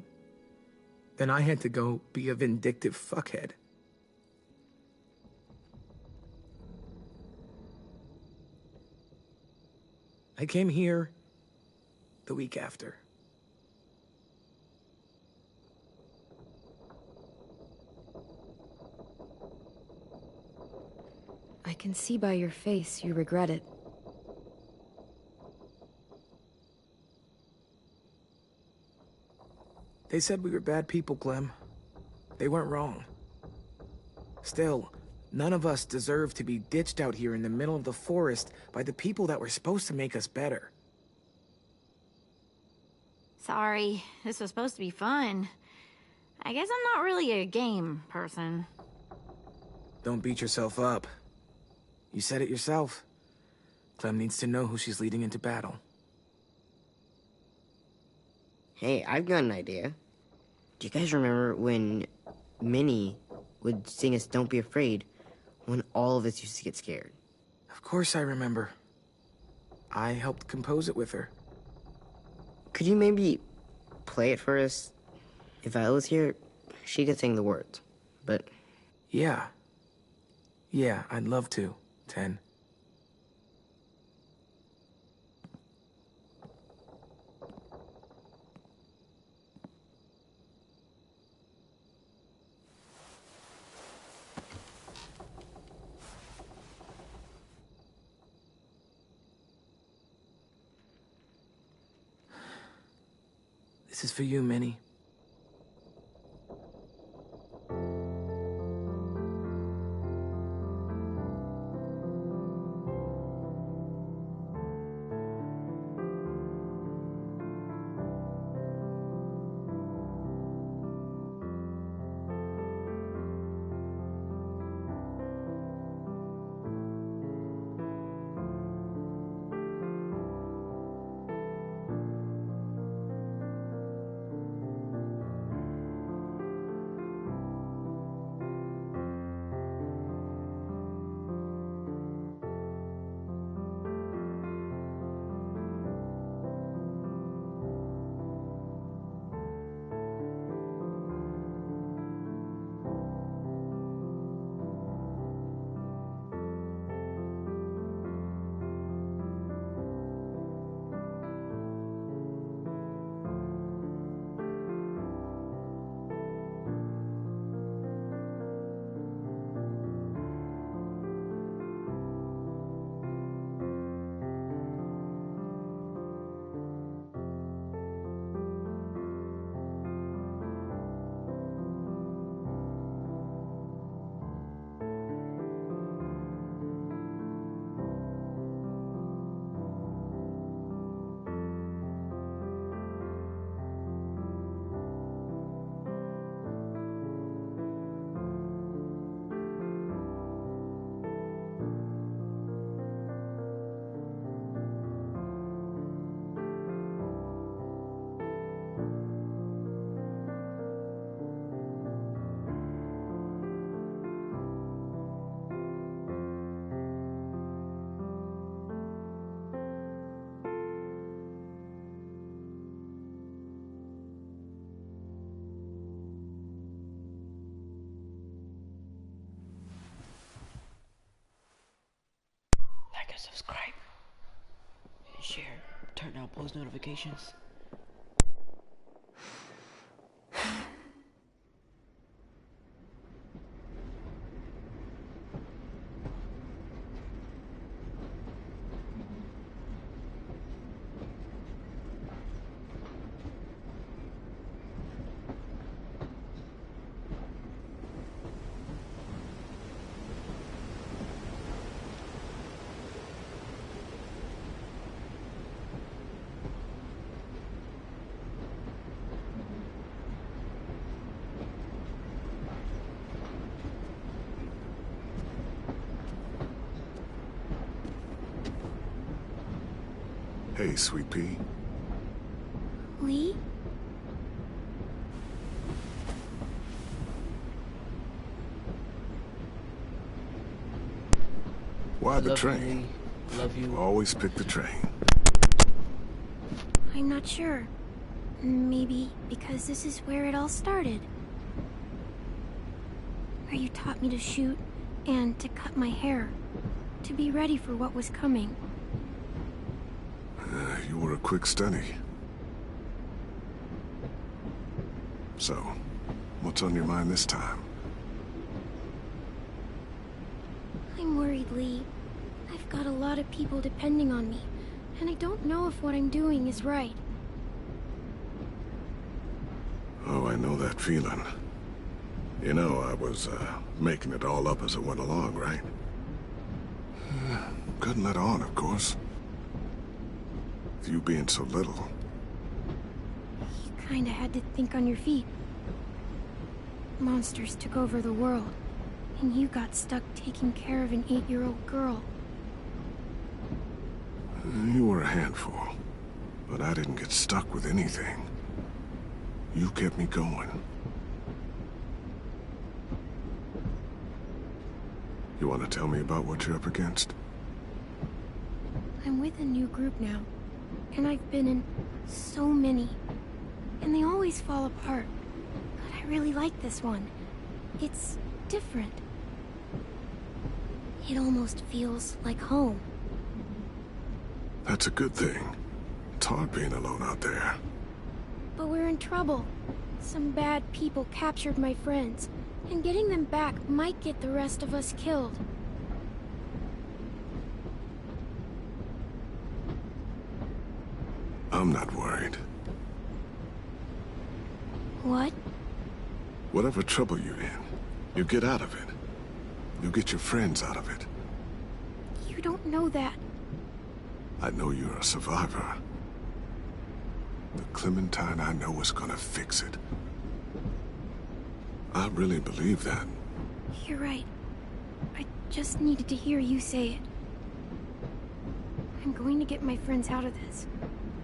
S4: then I had to go be a vindictive fuckhead. I came here the week after.
S2: I can see by your face you regret it.
S4: They said we were bad people, Clem. They weren't wrong. Still, none of us deserve to be ditched out here in the middle of the forest by the people that were supposed to make us better.
S8: Sorry, this was supposed to be fun. I guess I'm not really a game person.
S4: Don't beat yourself up. You said it yourself. Clem needs to know who she's leading into battle.
S10: Hey, I've got an idea. Do you guys remember when Minnie would sing us Don't Be Afraid when all of us used to get scared?
S4: Of course I remember. I helped compose it with her.
S10: Could you maybe play it for us? If I was here, she could sing the words, but...
S4: Yeah. Yeah, I'd love to, Ten. This is for you, Minnie.
S1: Like and subscribe. And share. Turn on post notifications.
S11: Hey, Sweet Pea.
S2: Lee?
S11: Why the
S1: Love you,
S11: train?
S1: Lee. Love you.
S11: Always pick the train.
S2: I'm not sure. Maybe because this is where it all started. Where you taught me to shoot and to cut my hair. To be ready for what was coming.
S11: You were a quick study. So, what's on your mind this time?
S2: I'm worried, Lee. I've got a lot of people depending on me, and I don't know if what I'm doing is right.
S11: that feeling. You know, I was, making it all up as I went along, right? Couldn't let on, of course. With you being so little.
S2: You kinda had to think on your feet. Monsters took over the world, and you got stuck taking care of an 8-year-old girl.
S11: You were a handful, but I didn't get stuck with anything. You kept me going. You want to tell me about what you're up against?
S2: I'm with a new group now, and I've been in so many, and they always fall apart. But I really like this one. It's different. It almost feels like home.
S11: That's a good thing. It's hard being alone out there.
S2: But we're in trouble. Some bad people captured my friends, and getting them back might get the rest of us killed.
S11: I'm not worried.
S2: What?
S11: Whatever trouble you're in, you get out of it. You get your friends out of it.
S2: You don't know that.
S11: I know you're a survivor. The Clementine I know is gonna fix it. I really believe that.
S2: You're right. I just needed to hear you say it. I'm going to get my friends out of this.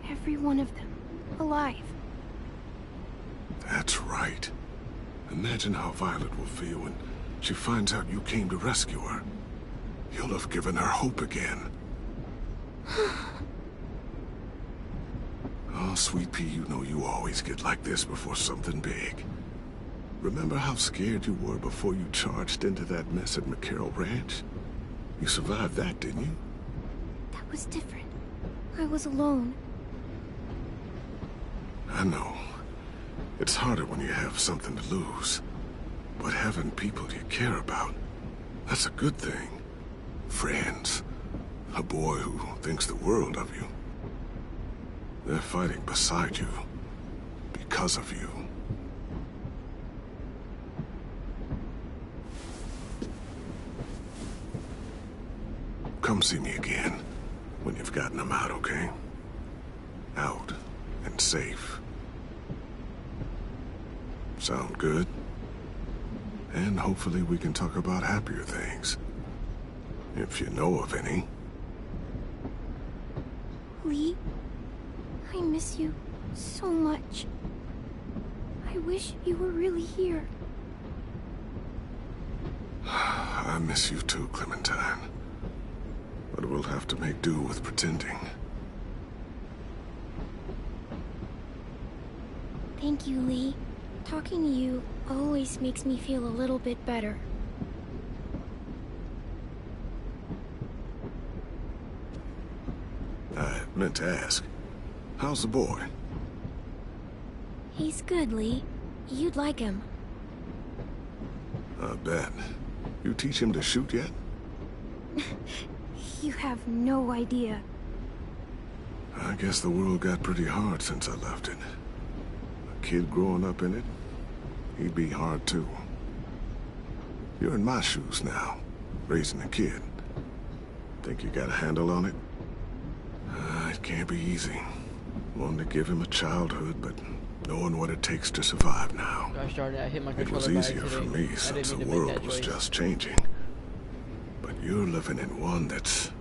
S2: Every one of them. Alive.
S11: That's right. Imagine how Violet will feel when she finds out you came to rescue her. You'll have given her hope again. Oh, Sweet Pea, you know you always get like this before something big. Remember how scared you were before you charged into that mess at McCarroll Ranch? You survived that, didn't you?
S2: That was different. I was alone.
S11: I know. It's harder when you have something to lose. But having people you care about, that's a good thing. Friends. A boy who thinks the world of you. They're fighting beside you. Because of you. Come see me again when you've gotten them out, okay? Out and safe. Sound good? And hopefully we can talk about happier things. If you know of any.
S2: Lee, I miss you so much. I wish you were really here.
S11: I miss you too, Clementine. But we'll have to make do with pretending.
S2: Thank you, Lee. Talking to you always makes me feel a little bit better.
S11: I meant to ask, how's the boy?
S2: He's good, Lee. You'd like him.
S11: I bet. You teach him to shoot yet?
S2: You have no idea.
S11: I guess the world got pretty hard since I left it. A kid growing up in it, he'd be hard too. You're in my shoes now, raising a kid. Think you got a handle on it? It can't be easy. Wanting to give him a childhood, but knowing what it takes to survive now.
S1: Gosh darn it, I hit my
S11: It was
S1: controller by
S11: easier for
S1: accident.
S11: me
S1: I
S11: since the
S1: didn't mean to make
S11: world
S1: that
S11: was
S1: choice.
S11: just changing. But you're living in one that's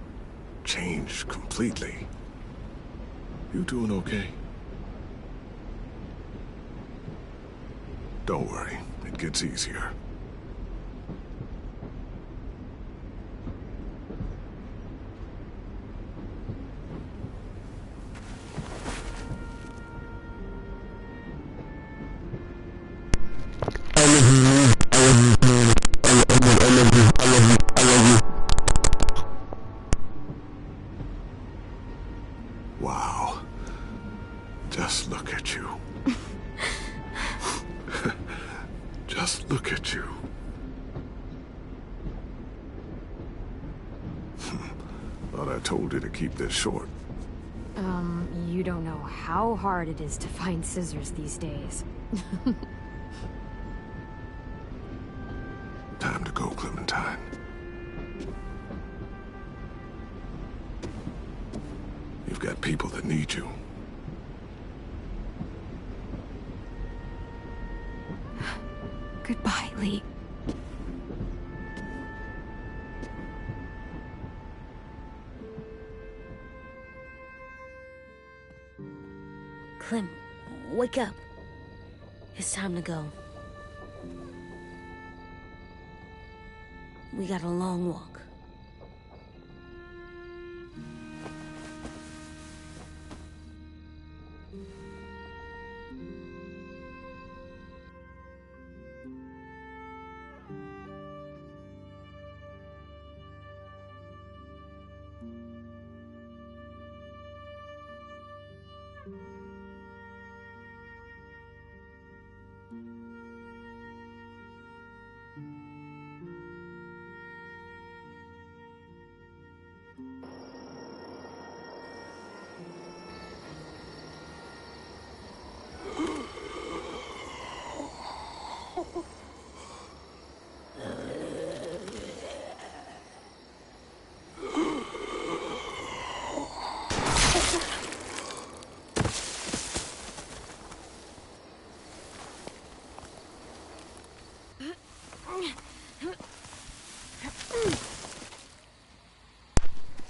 S11: changed completely. You doing okay? Don't worry, it gets easier. Wow. Just look at you. Just look at you. Thought I told you to keep this short.
S2: You don't know how hard it is to find scissors these days.
S11: people that need you.
S2: Goodbye, Lee.
S6: Clem, wake up. It's time to go. We got a long walk.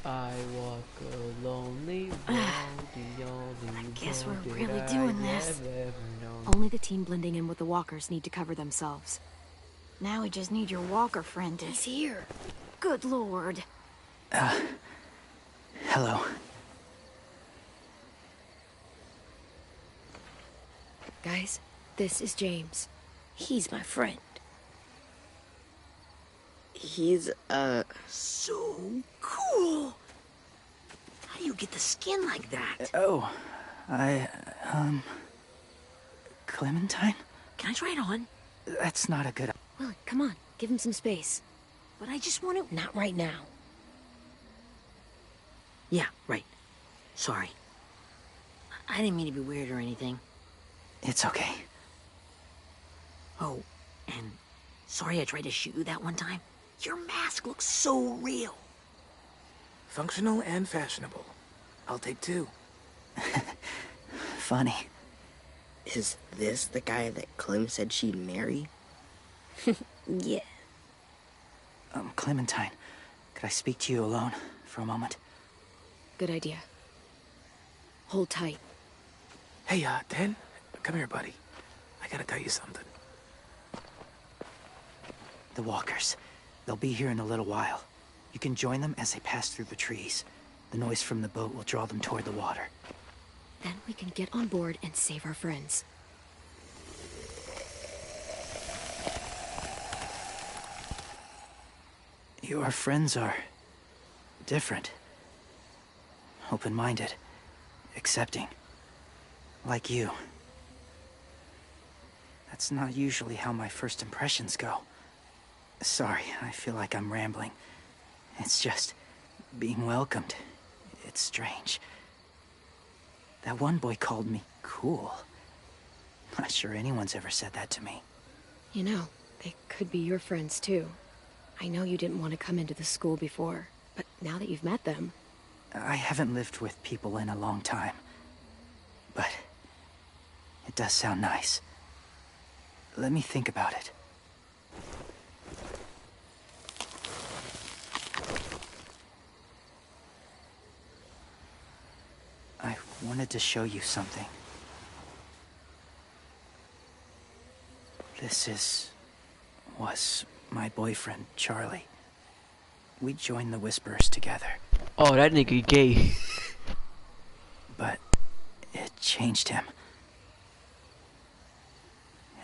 S1: I walk a lonely road, the only
S2: I guess
S1: road
S2: we're really
S1: that
S2: doing
S1: I
S2: this.
S1: have ever known.
S2: Only the team blending in with the walkers need to cover themselves.
S8: Now we just need your walker friend to...
S2: He's here.
S8: Good lord.
S9: Hello.
S2: Guys, this is James.
S6: He's my friend.
S10: He's,
S3: So cool. How do you get the skin like that?
S9: Clementine?
S3: Can I try it on?
S9: That's not a good...
S2: Well, come on, give him some space.
S3: But I just want to...
S6: Not right now.
S3: Yeah, right. Sorry. I didn't mean to be weird or anything.
S9: It's okay.
S3: Oh, and sorry I tried to shoot you that one time. Your mask looks so real.
S4: Functional and fashionable. I'll take two.
S9: Funny.
S10: is this the guy that Clem said she'd marry?
S6: Yeah.
S9: Clementine, could I speak to you alone for a moment?
S2: Good idea. Hold tight.
S4: Hey, Dan, come here, buddy. I gotta tell you something.
S9: The walkers. They'll be here in a little while. You can join them as they pass through the trees. The noise from the boat will draw them toward the water.
S2: Then we can get on board and save our friends.
S9: Your friends are... different. Open-minded. Accepting. Like you. That's not usually how my first impressions go. Sorry, I feel like I'm rambling. It's just... being welcomed. It's strange. That one boy called me cool. Not sure anyone's ever said that to me.
S2: You know, they could be your friends too. I know you didn't want to come into the school before, but now that you've met them...
S9: I haven't lived with people in a long time. But... it does sound nice. Let me think about it. I wanted to show you something. This was my boyfriend, Charlie. We joined the Whisperers together.
S1: Oh, that nigga gay.
S9: But it changed him.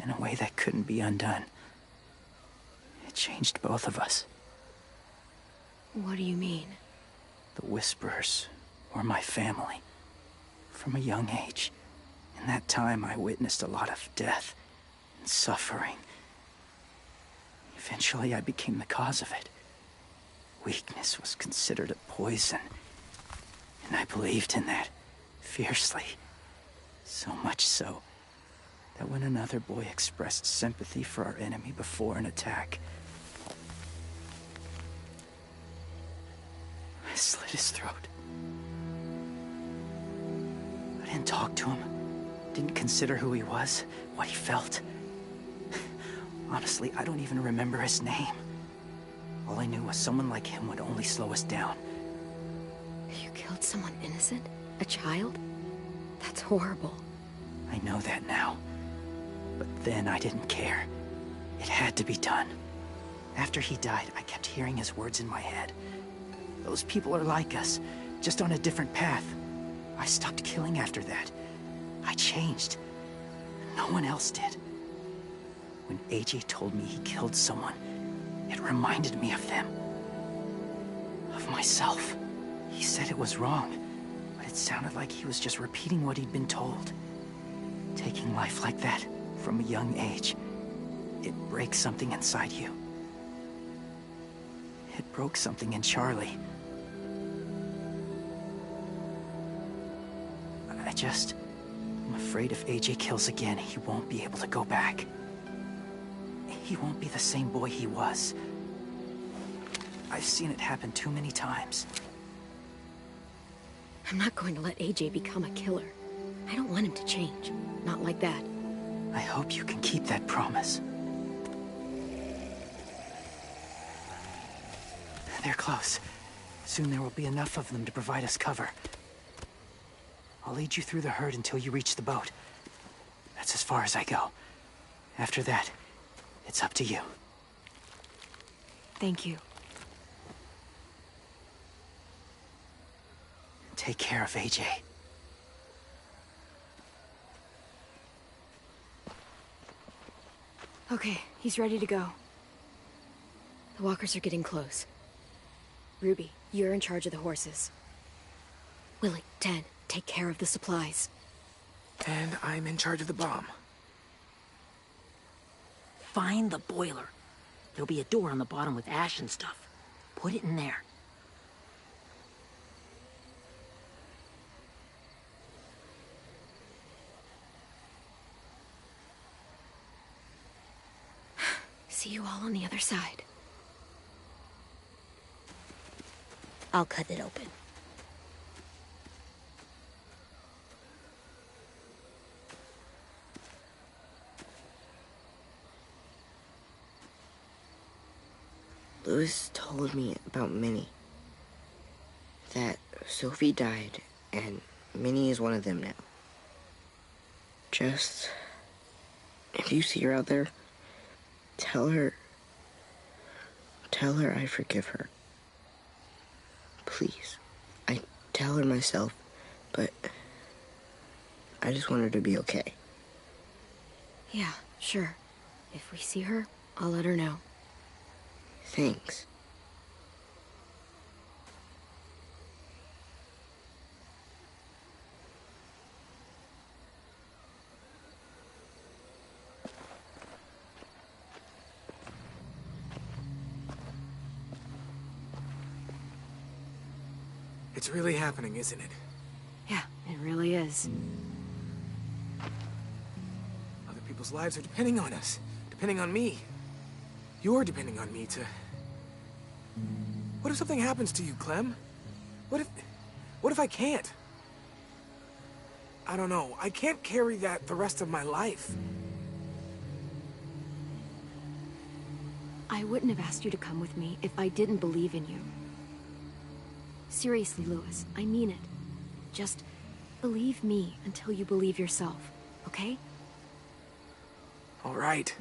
S9: In a way that couldn't be undone. It changed both of us.
S2: What do you mean?
S9: The Whisperers were my family. From a young age. In that time, I witnessed a lot of death and suffering. Eventually, I became the cause of it. Weakness was considered a poison. And I believed in that, fiercely. So much so, that when another boy expressed sympathy for our enemy before an attack, I slit his throat. I didn't talk to him. Didn't consider who he was, what he felt. Honestly, I don't even remember his name. All I knew was someone like him would only slow us down.
S2: You killed someone innocent? A child? That's horrible.
S9: I know that now. But then I didn't care. It had to be done. After he died, I kept hearing his words in my head. Those people are like us, just on a different path. I stopped killing after that. I changed. No one else did. When AJ told me he killed someone, it reminded me of them. Of myself. He said it was wrong, but it sounded like he was just repeating what he'd been told. Taking life like that, from a young age, it breaks something inside you. It broke something in Charlie. I'm afraid if AJ kills again, he won't be able to go back. He won't be the same boy he was. I've seen it happen too many times.
S2: I'm not going to let AJ become a killer. I don't want him to change. Not like that.
S9: I hope you can keep that promise. They're close. Soon there will be enough of them to provide us cover. I'll lead you through the herd until you reach the boat. That's as far as I go. After that, it's up to you.
S2: Thank you.
S9: Take care of AJ.
S2: Okay, he's ready to go. The walkers are getting close. Ruby, you're in charge of the horses. Willie, Ted, take care of the supplies.
S4: And I'm in charge of the bomb.
S3: Find the boiler. There'll be a door on the bottom with ash and stuff. Put it in there.
S2: See you all on the other side.
S6: I'll cut it open. Louis told me about Minnie. That Sophie died, and Minnie is one of them now. Just... if you see her out there, tell her I forgive her. Please. I tell her myself, but I just want her to be okay.
S2: Yeah, sure. If we see her, I'll let her know.
S6: Thanks.
S4: It's really happening, isn't it?
S2: Yeah, it really is.
S4: Other people's lives are depending on us. Depending on me. You're depending on me to... What if something happens to you, Clem? What if I can't? I don't know. I can't carry that the rest of my life.
S2: I wouldn't have asked you to come with me if I didn't believe in you. Seriously, Louis, I mean it. Just believe me until you believe yourself, okay?
S4: All right.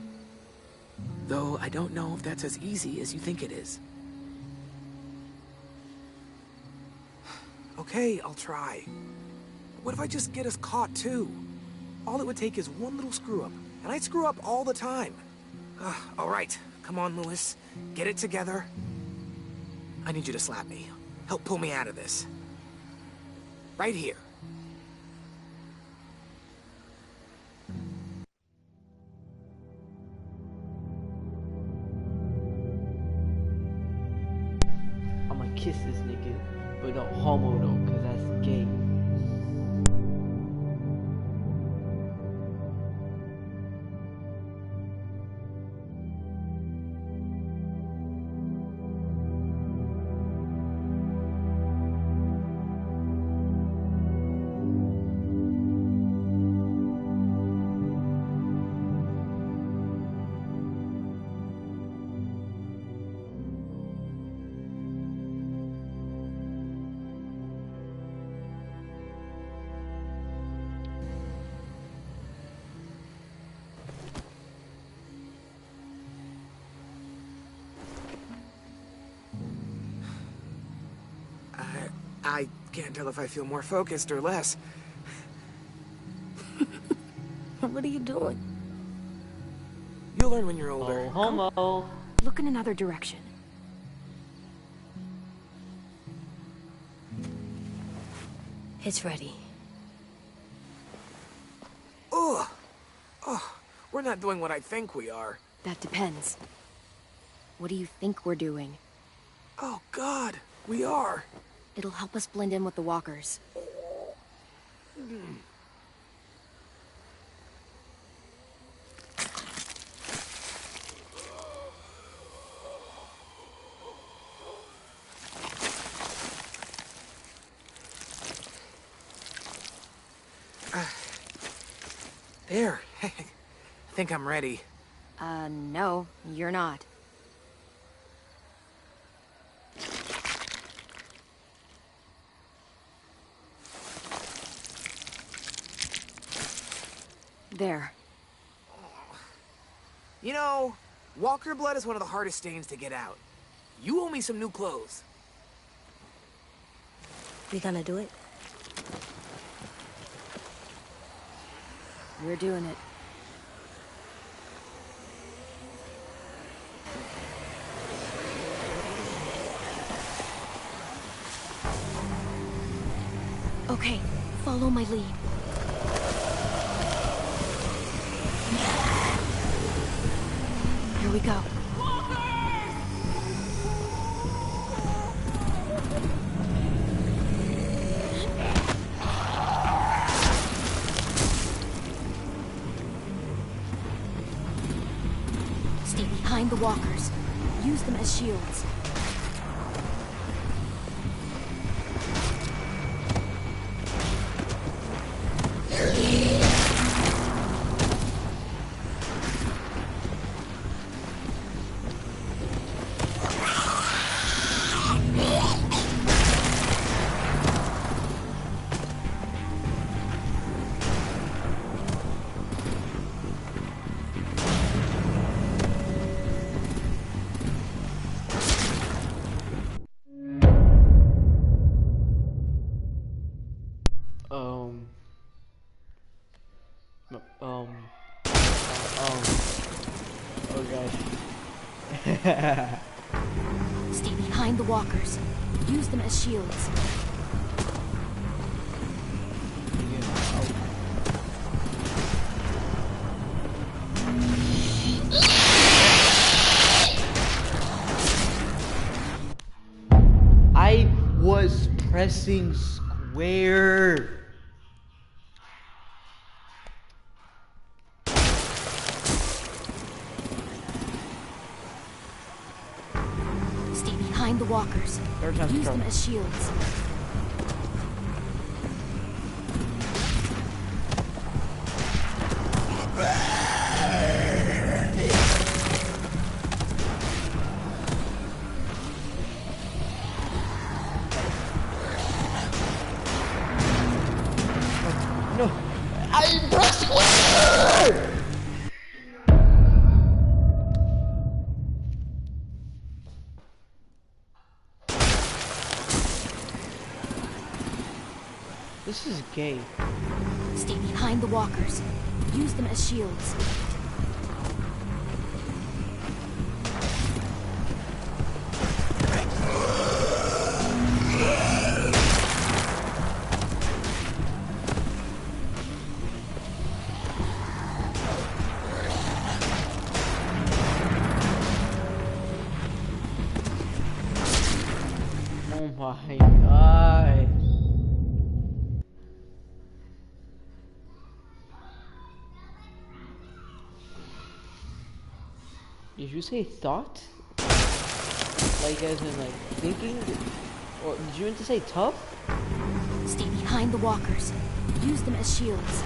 S4: Though I don't know if that's as easy as you think it is. Okay, I'll try. What if I just get us caught too? All it would take is one little screw-up, and I screw up all the time. All right, come on, Louis. Get it together. I need you to slap me. Help pull me out of this. Right here.
S1: I'ma kiss this nigga, but no homo though, cause that's gay.
S4: I can't tell if I feel more focused or less.
S6: What are you doing?
S4: You'll learn when you're older.
S1: Oh, homo.
S2: Look in another direction.
S6: It's ready.
S4: Ugh. Oh, we're not doing what I think we are.
S2: That depends. What do you think we're doing?
S4: Oh, God. We are.
S2: It'll help us blend in with the walkers.
S4: There. I think I'm ready.
S2: No, you're not. There.
S4: You know, walker blood is one of the hardest stains to get out. You owe me some new clothes.
S6: We gonna do it?
S2: We're doing it. Okay, follow my lead. Here we go. Stay behind the walkers. Use them as shields.
S1: Oh gosh.
S2: Stay behind the walkers. Use them as shields.
S1: I was pressing square.
S2: Stay behind the walkers. Use them as shields.
S1: No, I pressed square. This is gay.
S2: Stay behind the walkers. Use them as shields.
S1: Oh my god. Did you say thought? Like as in like thinking? Or did you mean to say tough?
S2: Stay behind the walkers. Use them as shields.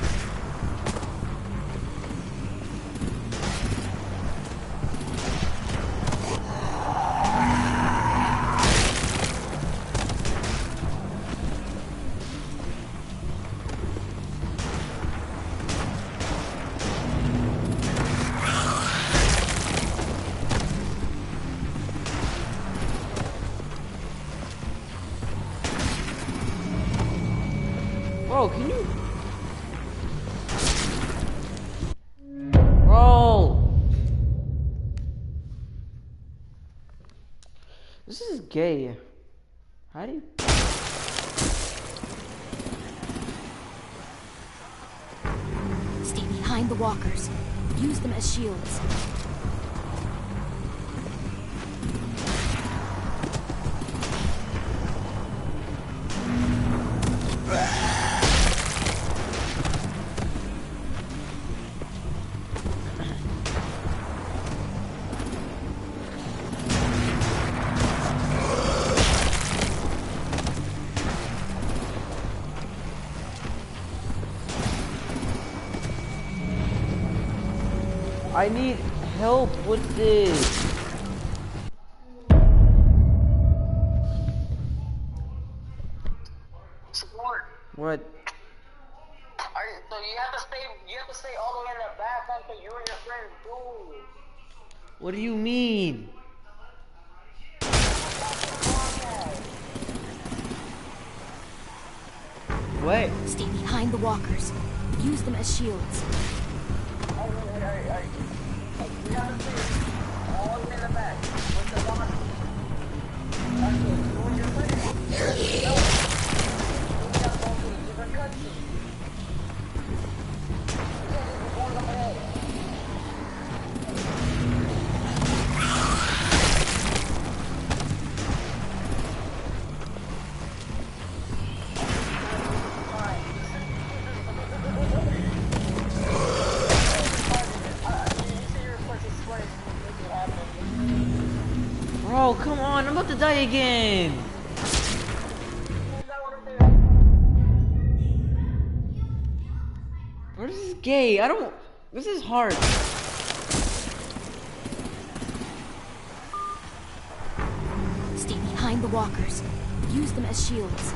S1: Bro, can you? Bro! This is gay. How do you...
S2: Stay behind the walkers. Use them as shields.
S1: I need help with this.
S12: Support.
S1: What?
S12: So you have to stay all the way in the back until you and your friends do.
S1: What do you mean? What?
S2: Stay behind the walkers. Use them as shields.
S12: You have to stay all the way in the back with the body. Until you and your friends do. You have to go to a different country.
S1: Bro, come on, I'm about to die again. Bro, this is gay. This is hard.
S2: Stay behind the walkers. Use them as shields.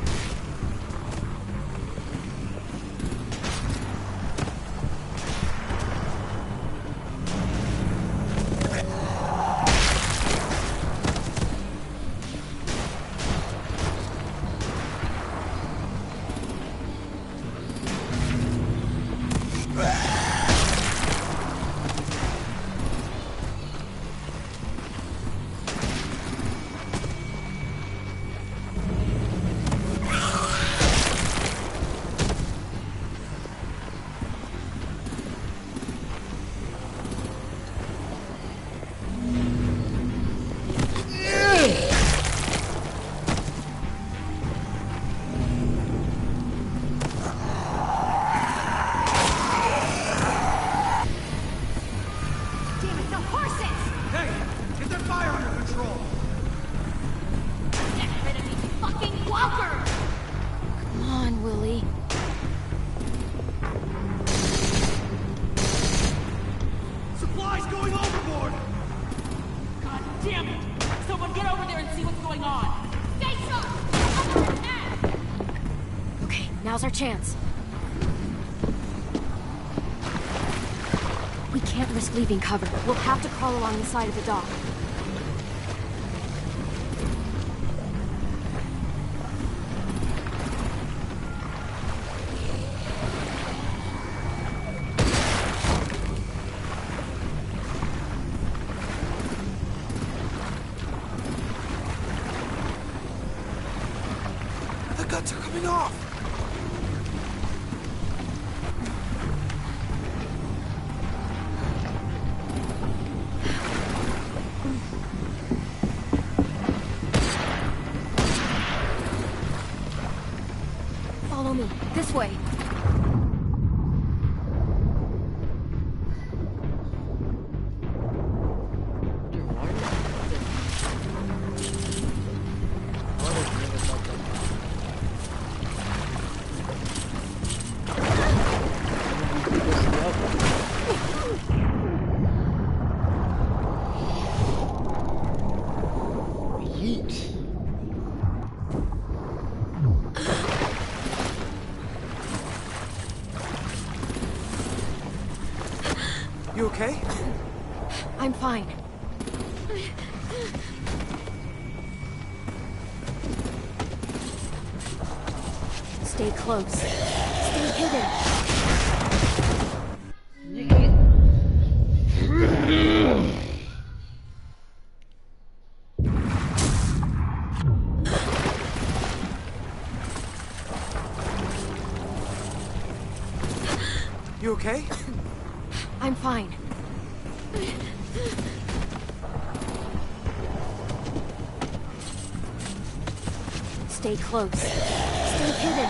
S2: Now's our chance. We can't risk leaving cover. We'll have to crawl along the side of the dock.
S4: The guts are coming off!
S2: Follow me. This way.
S4: You okay?
S2: I'm fine. Stay close. Stay hidden.
S4: You okay?
S2: I'm fine. Stay close. Stay hidden.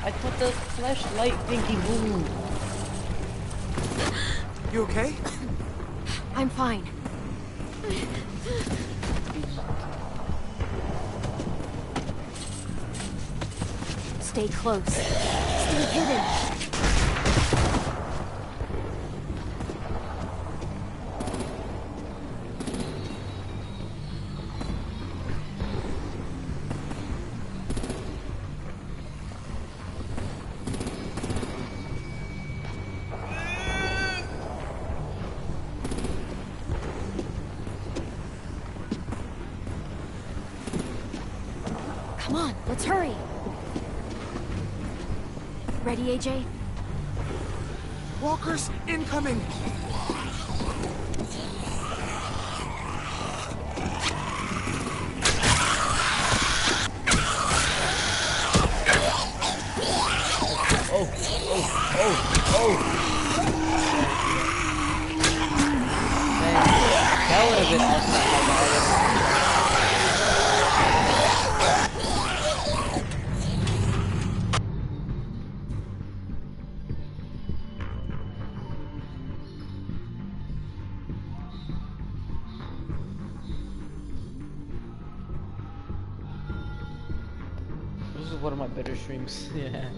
S1: I thought the flashlight thingy moved.
S4: You okay?
S2: I'm fine. Stay close. Stay hidden. Come on, let's hurry. Ready, AJ?
S4: Walkers incoming!
S1: That would have been awesome. This is one of my better streams. Yeah.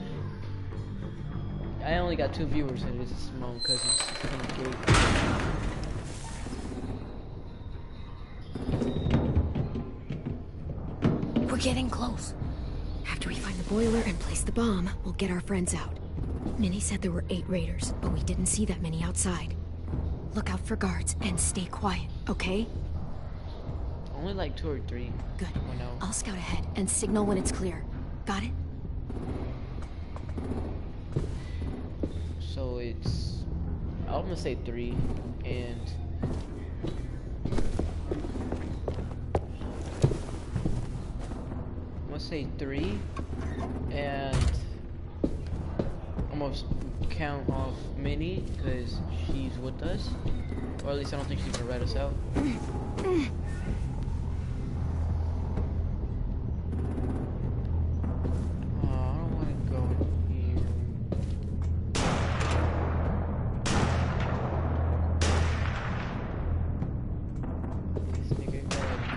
S1: I only got 2 viewers and it's my own cousins.
S2: We're getting close. After we find the boiler and place the bomb, we'll get our friends out. Minnie said there were 8 raiders, but we didn't see that many outside. Look out for guards and stay quiet, okay?
S1: Only like 2 or 3.
S2: Good.
S1: Oh, no.
S2: I'll scout ahead and signal when it's clear. Got it?
S1: So it's, I'm gonna say 3, and I'm gonna say 3, and I'm gonna count off Minnie because she's with us, or at least I don't think she's gonna rat us out.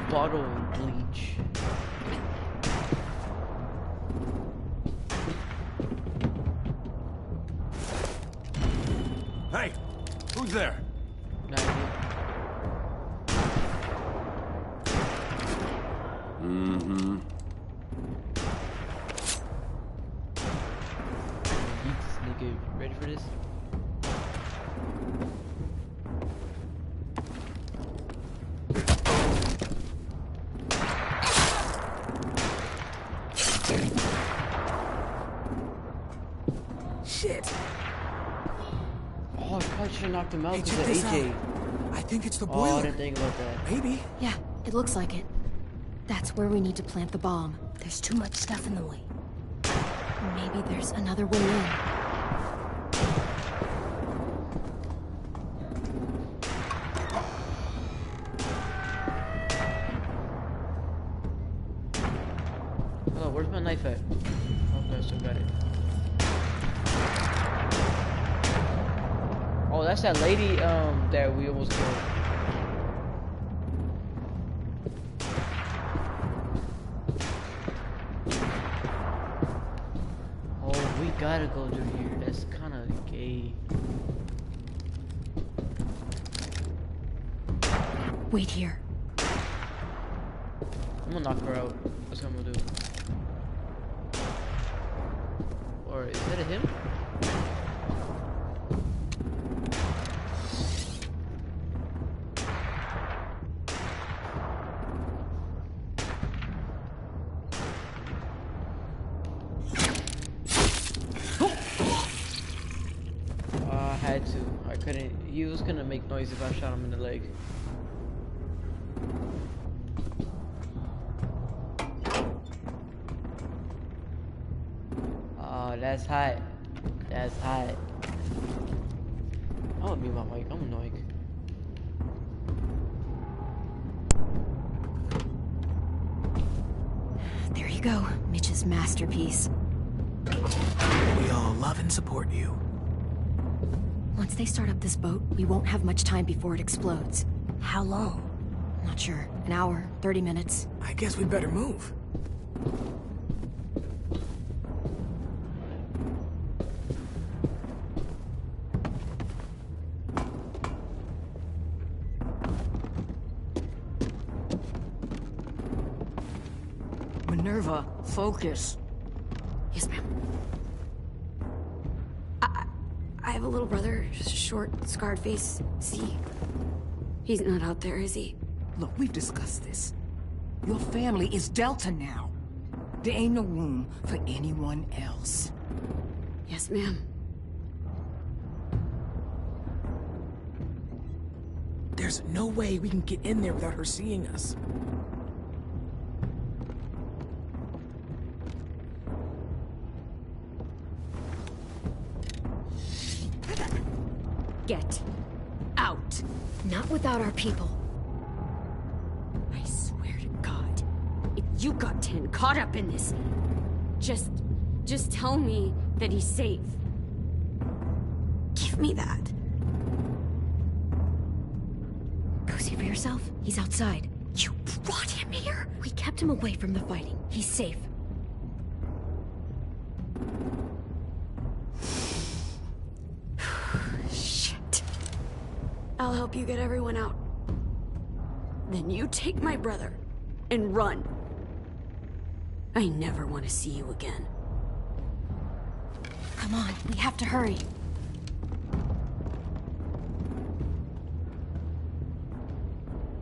S1: Bottle of bleach.
S13: Hey, who's there?
S1: Not you.
S13: Mm-hmm.
S1: This nigga ready for this?
S4: Shit!
S1: Oh, I probably should have knocked him out
S4: Hey,
S1: because
S4: check
S1: of
S4: this
S1: AJ.
S4: out. I think it's the
S1: Oh,
S4: boiler.
S1: I didn't think about that.
S4: Maybe.
S2: Yeah, it looks like it. That's where we need to plant the bomb.
S6: There's too much stuff in the way.
S2: Maybe there's another way in.
S1: Oh, where's my knife at? Okay, I still got it. Oh, that's that lady, that we almost killed. Oh, we gotta go through here. That's kind of gay.
S2: Wait here.
S1: I'm gonna knock her out. That's what I'm gonna do. Or is that a him? had to. I couldn't. He was gonna make noise if I shot him in the leg. Oh, that's hot. That's hot. I don't mute my mic. I'm annoying.
S2: There you go, Mitch's masterpiece.
S4: We all love and support you.
S2: Once they start up this boat, we won't have much time before it explodes.
S6: How long?
S2: Not sure. An hour, 30 minutes.
S4: I guess we'd better move.
S3: Minerva, focus.
S2: Yes, ma'am. I have a little brother, short, scarred face. See? He's not out there, is he?
S3: Look, we've discussed this. Your family is Delta now. There ain't no room for anyone else.
S2: Yes, ma'am.
S4: There's no way we can get in there without her seeing us.
S2: Get out. Not without our people. I swear to God, if you got 10 caught up in this, just tell me that he's safe. Give me that. Go see for yourself. He's outside. You brought him here? We kept him away from the fighting. He's safe. I'll help you get everyone out. Then you take my brother and run. I never want to see you again. Come on, we have to hurry.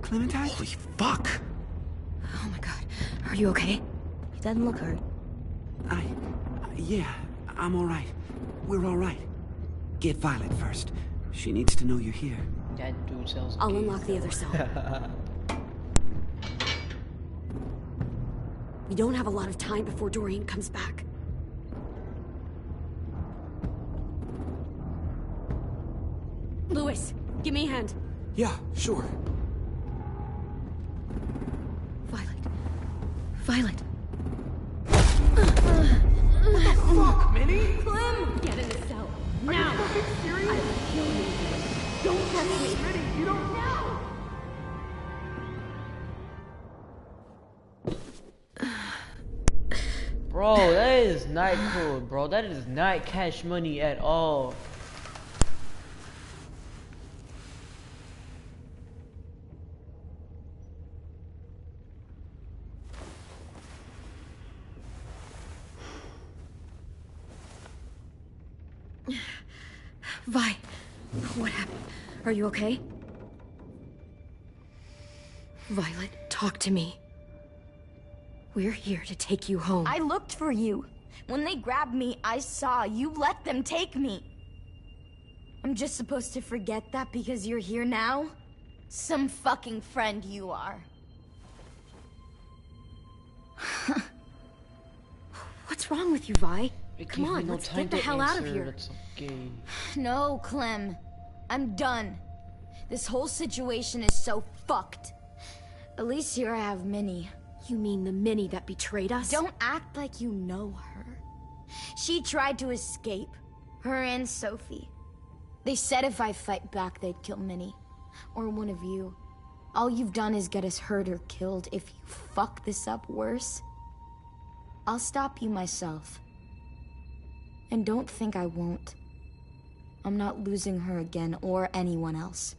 S9: Clementine?
S4: Holy fuck!
S2: Oh my God, are you okay?
S6: He doesn't look hurt.
S14: Yeah, I'm all right. We're all right. Get Violet first. She needs to know you're here.
S1: That dude sells.
S2: I'll unlock the other cell. We don't have a lot of time before Dorian comes back. Lewis, give me a hand.
S4: Yeah, sure.
S2: Violet.
S4: What the fuck, Minnie?
S2: Clem! Get in the cell. Now!
S4: Are you fucking serious?
S2: I will kill you. Don't touch me.
S4: Minnie, you don't...
S1: Bro, that is not cool, bro. That is not cash money at all.
S2: Vi, what happened? Are you okay? Violet, talk to me. We're here to take you home.
S15: I looked for you. When they grabbed me, I saw you let them take me. I'm just supposed to forget that because you're here now? Some fucking friend you are.
S2: What's wrong with you, Vi?
S1: It
S2: Come
S1: gave me
S2: on,
S1: no
S2: let's
S1: time
S2: get the
S1: to
S2: hell out of
S1: answer.
S2: here.
S1: It's okay.
S15: No, Clem. I'm done. This whole situation is so fucked. At least here I have Minnie.
S2: You mean the Minnie that betrayed us?
S15: Don't act like you know her. She tried to escape. Her and Sophie. They said if I fight back, they'd kill Minnie. Or one of you. All you've done is get us hurt or killed. If you fuck this up worse, I'll stop you myself. And don't think I won't. I'm not losing her again or anyone else.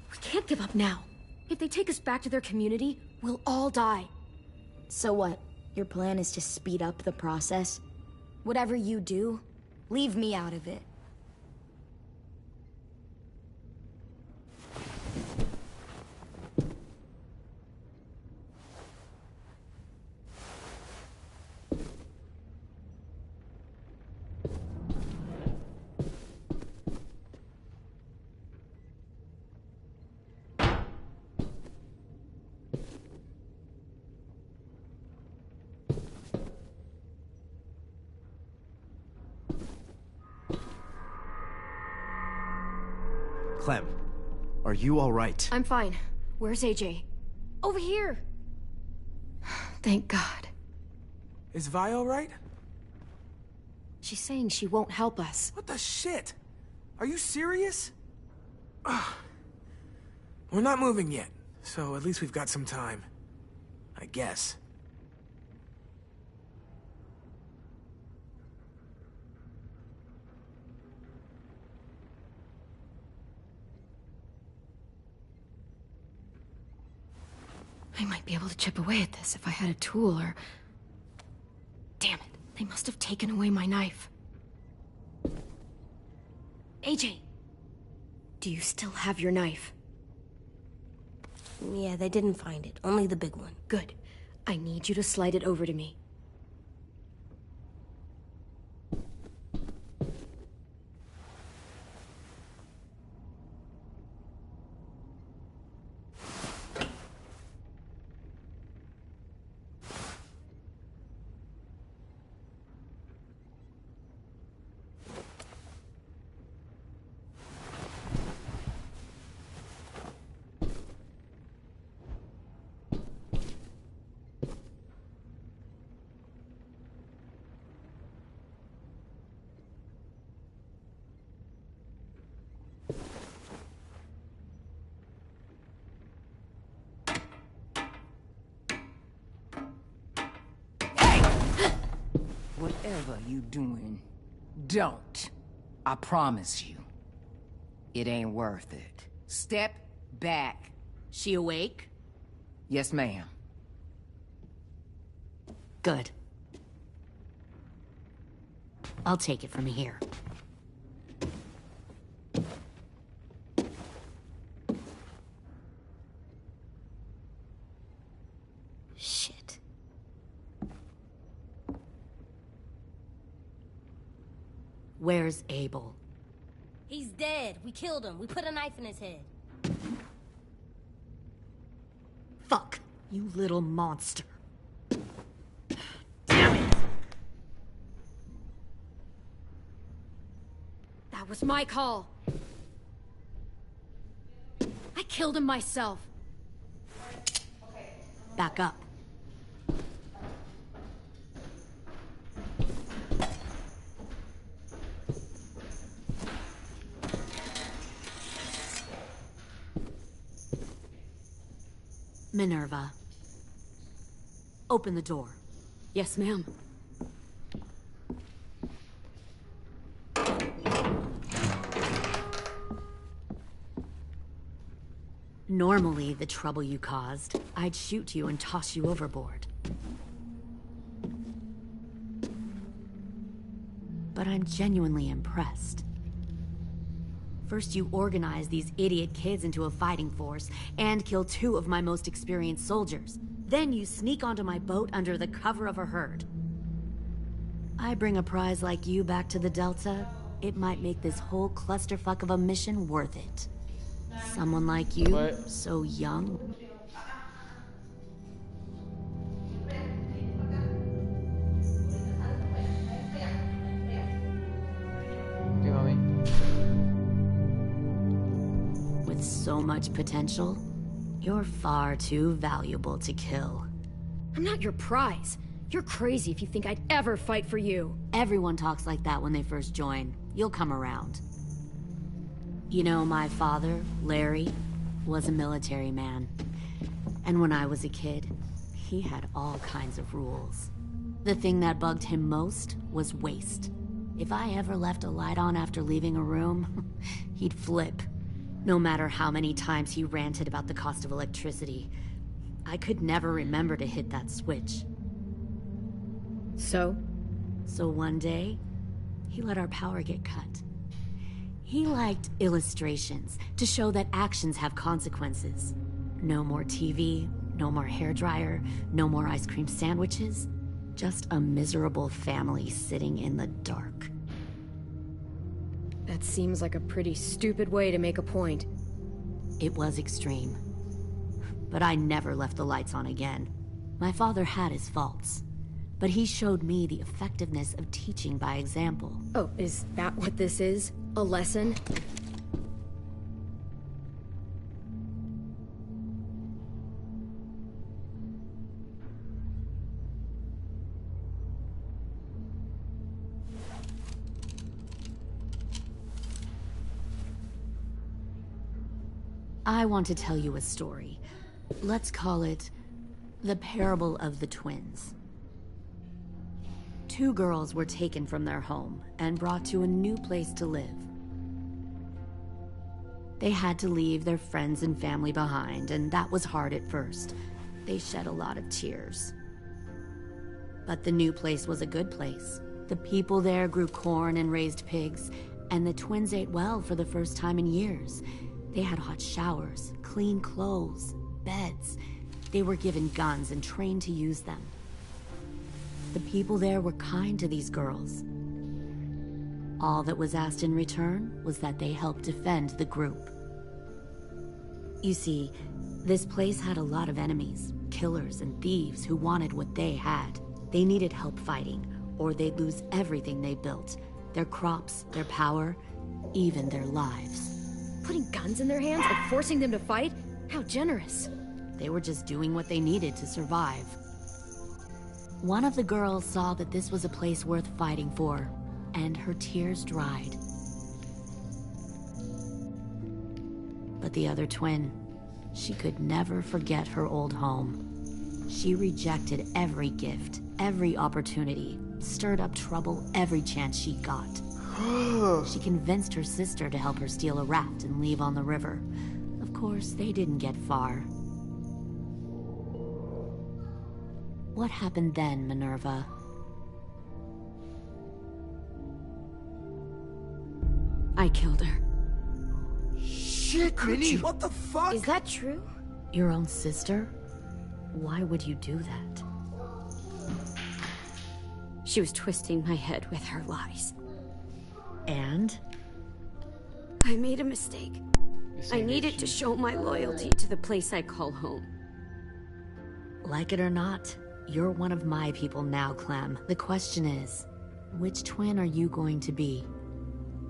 S2: We can't give up now. If they take us back to their community, we'll all die.
S15: So what? Your plan is to speed up the process? Whatever you do, leave me out of it.
S9: Clem, are you all right?
S2: I'm fine. Where's AJ? Over here! Thank God.
S4: Is Vi all right?
S2: She's saying she won't help us.
S4: What the shit? Are you serious? Ugh. We're not moving yet, so at least we've got some time. I guess.
S2: I might be able to chip away at this if I had a tool or... Damn it, they must have taken away my knife. AJ! Do you still have your knife?
S6: Yeah, they didn't find it. Only the big one.
S2: Good. I need you to slide it over to me.
S16: Whatever you doing, don't. I promise you. It ain't worth it. Step back.
S3: She awake?
S16: Yes, ma'am.
S3: Good. I'll take it from here.
S6: Shit.
S3: Where's Abel?
S6: He's dead. We killed him. We put a knife in his head.
S3: Fuck, you little monster. Damn it!
S2: That was my call. I killed him myself.
S3: Back up. Minerva. Open the door.
S2: Yes, ma'am.
S3: Normally, the trouble you caused, I'd shoot you and toss you overboard. But I'm genuinely impressed. First, you organize these idiot kids into a fighting force and kill 2 of my most experienced soldiers. Then you sneak onto my boat under the cover of a herd. I bring a prize like you back to the Delta, it might make this whole clusterfuck of a mission worth it. Someone like you, so young.
S1: Okay, mommy.
S3: With so much potential, you're far too valuable to kill.
S2: I'm not your prize. You're crazy if you think I'd ever fight for you.
S3: Everyone talks like that when they first join. You'll come around. You know, my father, Larry, was a military man. And when I was a kid, he had all kinds of rules. The thing that bugged him most was waste. If I ever left a light on after leaving a room, he'd flip. No matter how many times he ranted about the cost of electricity, I could never remember to hit that switch.
S2: So?
S3: So one day, he let our power get cut. He liked illustrations to show that actions have consequences. No more TV, no more hairdryer, no more ice cream sandwiches. Just a miserable family sitting in the dark.
S2: That seems like a pretty stupid way to make a point.
S3: It was extreme. But I never left the lights on again. My father had his faults, but he showed me the effectiveness of teaching by example.
S2: Oh, is that what this is? A lesson?
S17: I want to tell you a story. Let's call it the Parable of the Twins. 2 girls were taken from their home and brought to a new place to live. They had to leave their friends and family behind, and that was hard at first. They shed a lot of tears. But the new place was a good place. The people there grew corn and raised pigs, and the twins ate well for the first time in years. They had hot showers, clean clothes, beds. They were given guns and trained to use them. The people there were kind to these girls. All that was asked in return was that they help defend the group. You see, this place had a lot of enemies, killers and thieves who wanted what they had. They needed help fighting, or they'd lose everything they built. Their crops, their power, even their lives.
S2: Putting guns in their hands and forcing them to fight? How generous.
S17: They were just doing what they needed to survive. One of the girls saw that this was a place worth fighting for, and her tears dried. But the other twin, she could never forget her old home. She rejected every gift, every opportunity, stirred up trouble every chance she got. She convinced her sister to help her steal a raft and leave on the river. Of course, they didn't get far. What happened then, Minerva?
S2: I killed her.
S4: Shit, Minnie! What the fuck?
S2: Is that true?
S17: Your own sister? Why would you do that?
S2: She was twisting my head with her lies.
S17: And?
S2: I made a mistake. I needed to show my loyalty to the place I call home.
S17: Like it or not, you're one of my people now, Clem. The question is, which twin are you going to be?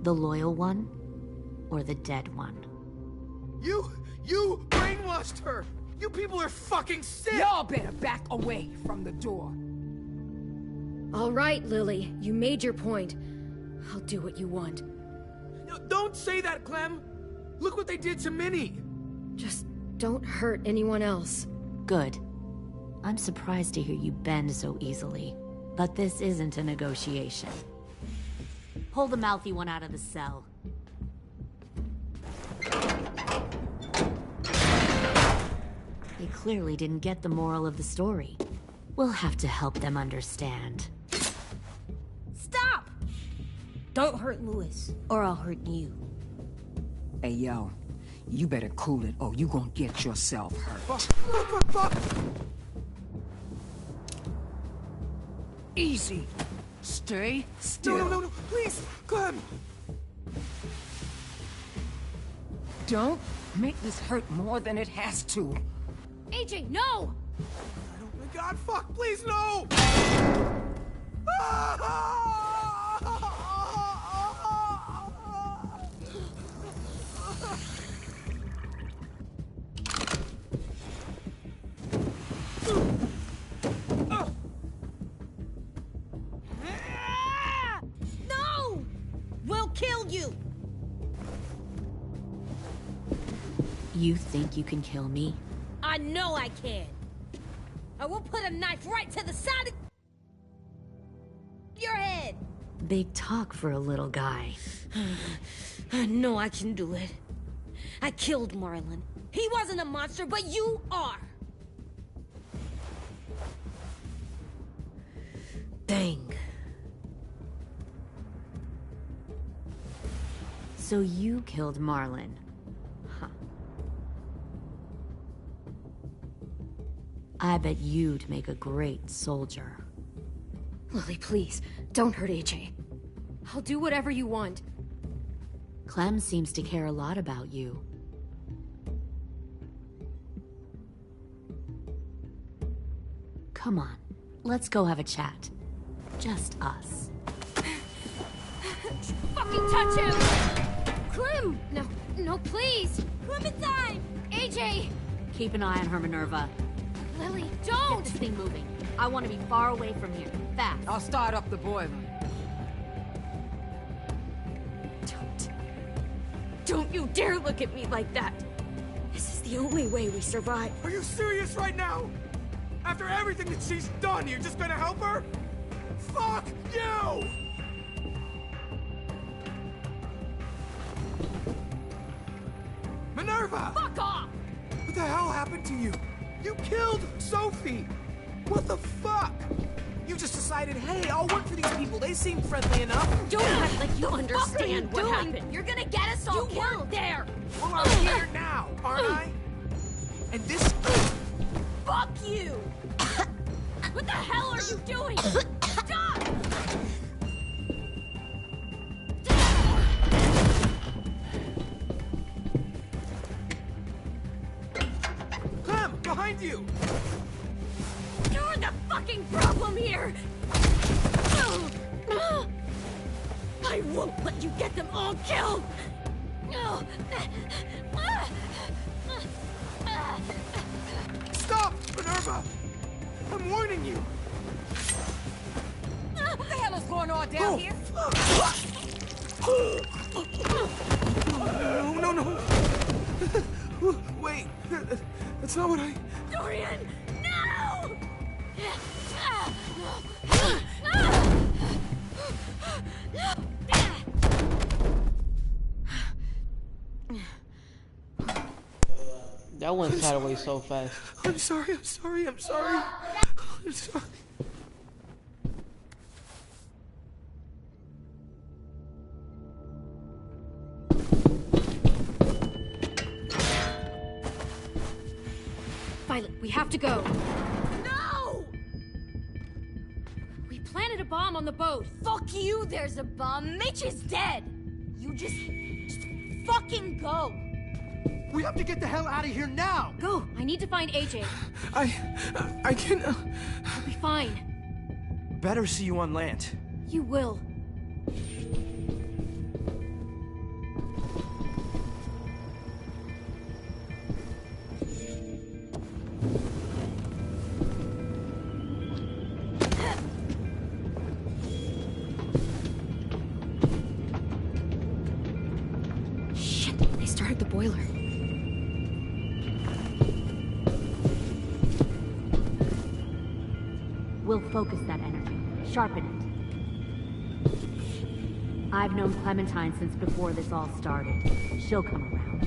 S17: The loyal one, or the dead one?
S4: You brainwashed her! You people are fucking sick!
S16: Y'all better back away from the door.
S2: All right, Lily. You made your point. I'll do what you want.
S4: No, don't say that, Clem! Look what they did to Minnie!
S2: Just don't hurt anyone else.
S17: Good. I'm surprised to hear you bend so easily. But this isn't a negotiation. Pull the mouthy one out of the cell. They clearly didn't get the moral of the story. We'll have to help them understand.
S6: Stop! Don't hurt Louis, or I'll hurt you.
S16: Hey, yo. You better cool it, or you gonna get yourself hurt.
S4: Fuck!
S16: Easy. Stay still.
S4: No, please, Clem!
S16: Don't make this hurt more than it has to.
S6: AJ, no!
S4: Oh my god, fuck, please, no!
S6: No! We'll kill you!
S17: You think you can kill me?
S6: I know I can. I will put a knife right to the side of your head.
S17: Big talk for a little guy.
S6: I know I can do it. I killed Marlon. He wasn't a monster, but you are.
S17: Dang. So you killed Marlon. Huh. I bet you'd make a great soldier.
S2: Lily, please, don't hurt AJ. I'll do whatever you want.
S17: Clem seems to care a lot about you. Come on, let's go have a chat. Just us.
S2: Fucking touch him! Clem! No, please!
S6: Clementine!
S2: AJ!
S17: Keep an eye on her, Minerva.
S2: Lily,
S17: Get
S2: don't!
S17: this thing moving. I want to be far away from here. Fast.
S16: I'll start up the boiler.
S2: Don't you dare look at me like that!
S3: the only way we survive.
S4: Are you serious right now? After everything that she's done, you're just gonna help her? Fuck you! Minerva!
S3: Fuck off!
S4: What the hell happened to you? You killed Sophie! What the fuck? You just decided, hey, I'll work for these people. They seem friendly enough.
S3: Don't act like you
S15: What
S3: understand what
S15: doing?
S3: happened.
S15: You're gonna get us all
S3: You
S15: killed.
S3: weren't there.
S4: Well, I'm here now, aren't I? And this...
S3: Fuck you! What the hell are you doing? Stop!
S4: Clem, behind you!
S3: You're the fucking problem here! I won't let you get them all killed!
S4: Stop, Minerva! I'm warning you!
S16: What the hell is going on down here?
S4: No. Wait, that's not what I...
S3: Dorian, no!
S1: That one got away so fast.
S4: I'm sorry. I'm sorry.
S2: Violet, we have to go.
S3: No!
S2: We planted a bomb on the boat.
S15: Fuck you, there's a bomb. Mitch is dead. You just fucking go.
S18: We have to get the hell out of here now!
S2: Go! I need to find AJ.
S4: I can...
S2: I'll be fine.
S18: Better see you on land.
S2: You will. Shit, they started the boiler.
S17: We'll focus that energy, sharpen it. I've known Clementine since before this all started. She'll come around.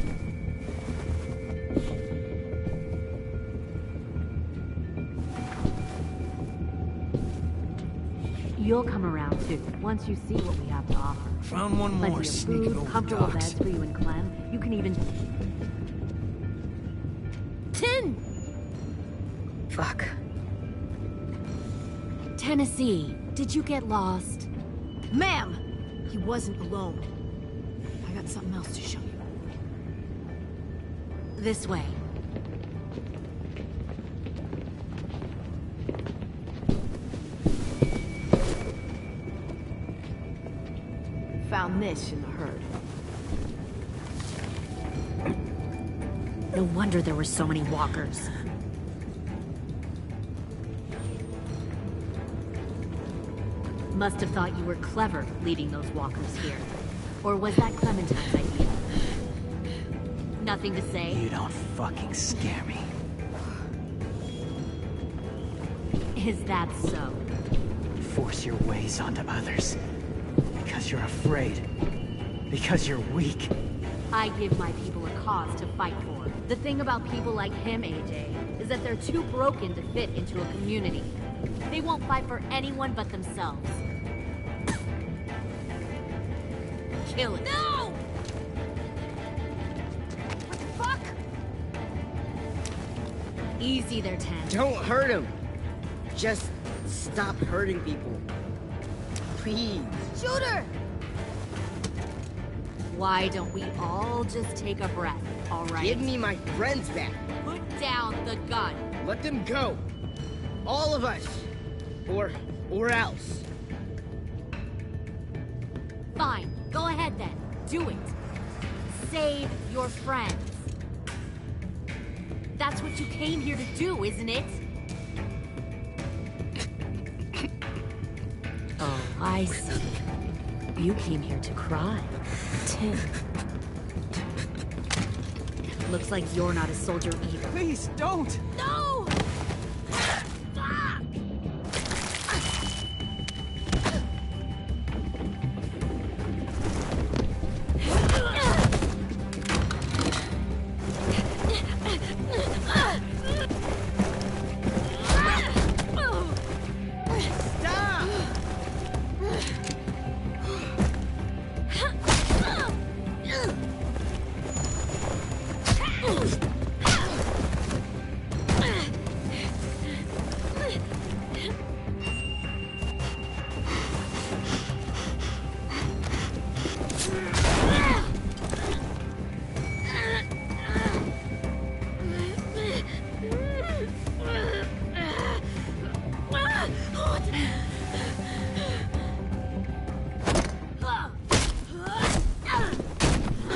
S17: You'll come around too, once you see what we have to offer.
S18: Found one
S17: Plenty
S18: more
S17: of
S18: sneaking
S17: food,
S18: over the
S17: comfortable
S18: docks.
S17: beds for you and Clem. You can even...
S2: Tin!
S3: Fuck.
S17: Tennessee, did you get lost?
S2: Ma'am! He wasn't alone. I got something else to show you.
S17: This way.
S2: Found this in the herd.
S17: No wonder there were so many walkers. Must have thought you were clever leading those walkers here. Or was that Clementine's idea? Nothing to say?
S9: You don't fucking scare me.
S17: Is that so?
S9: You force your ways onto others. Because you're afraid. Because you're weak.
S17: I give my people a cause to fight for. The thing about people like him, AJ, is that they're too broken to fit into a community. They won't fight for anyone but themselves. Kill it.
S3: No!
S17: What the fuck? Easy there, Ten.
S10: Don't hurt him. Just stop hurting people. Please.
S15: Shoot her!
S17: Why don't we all just take a breath, all right?
S10: Give me my friends back.
S17: Put down the gun.
S10: Let them go. All of us. Or else.
S17: Fine. Go ahead then. Do it. Save your friends. That's what you came here to do, isn't it? Oh, I see. You came here to cry.
S2: Tin.
S8: Looks like you're not a soldier either.
S9: Please, don't!
S3: No!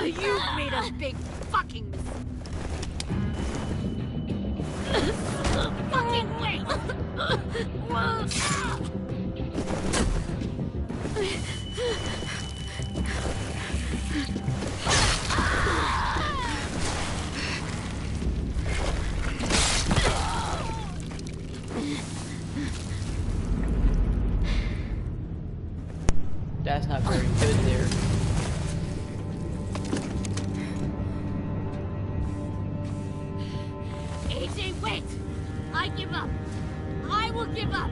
S3: You made a big fucking fucking wait!
S1: That's not very good there.
S3: AJ, wait! I give up. I will give up.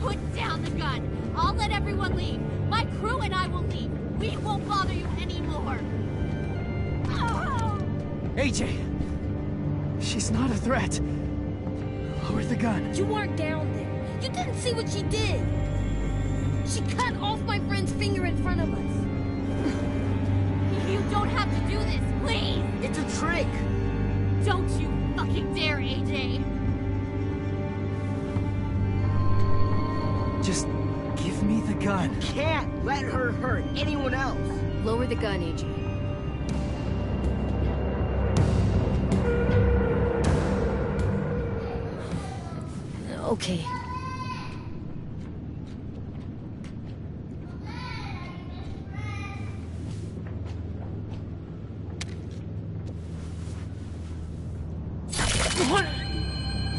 S3: Put down the gun. I'll let everyone leave. My crew and I will leave. We won't bother you anymore.
S9: AJ! She's not a threat. Lower the gun.
S6: You weren't down there. You didn't see what she did. She cut off my friend's finger in front of us.
S3: You don't have to do this, please!
S10: It's a trick!
S3: Don't you fucking dare, AJ!
S9: Just give me the gun.
S10: Can't let her hurt anyone else.
S2: Lower the gun, AJ.
S6: Okay.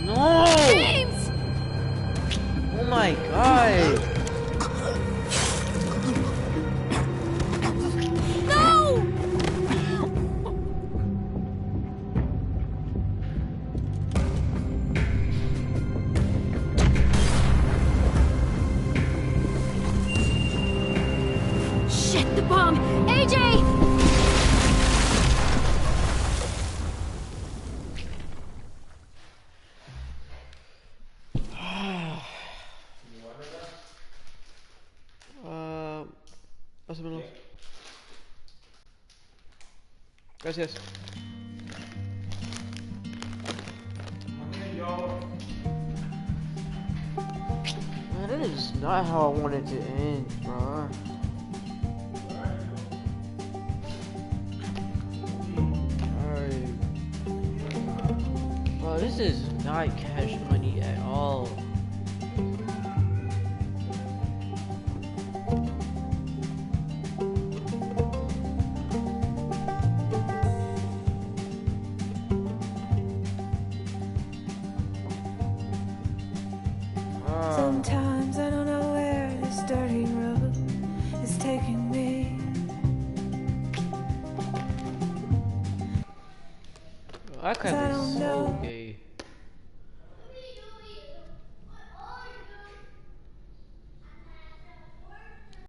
S1: No!
S3: James!
S1: Oh my god!
S3: No!
S2: Shit, the bomb! AJ!
S1: Pásamelo. Gracias. Man, that is not how I wanted to end, bro. Alright. Bro, this is not Cash Money at all.
S5: Sometimes I don't know where this dirty road is taking me.
S1: I kind of so gay.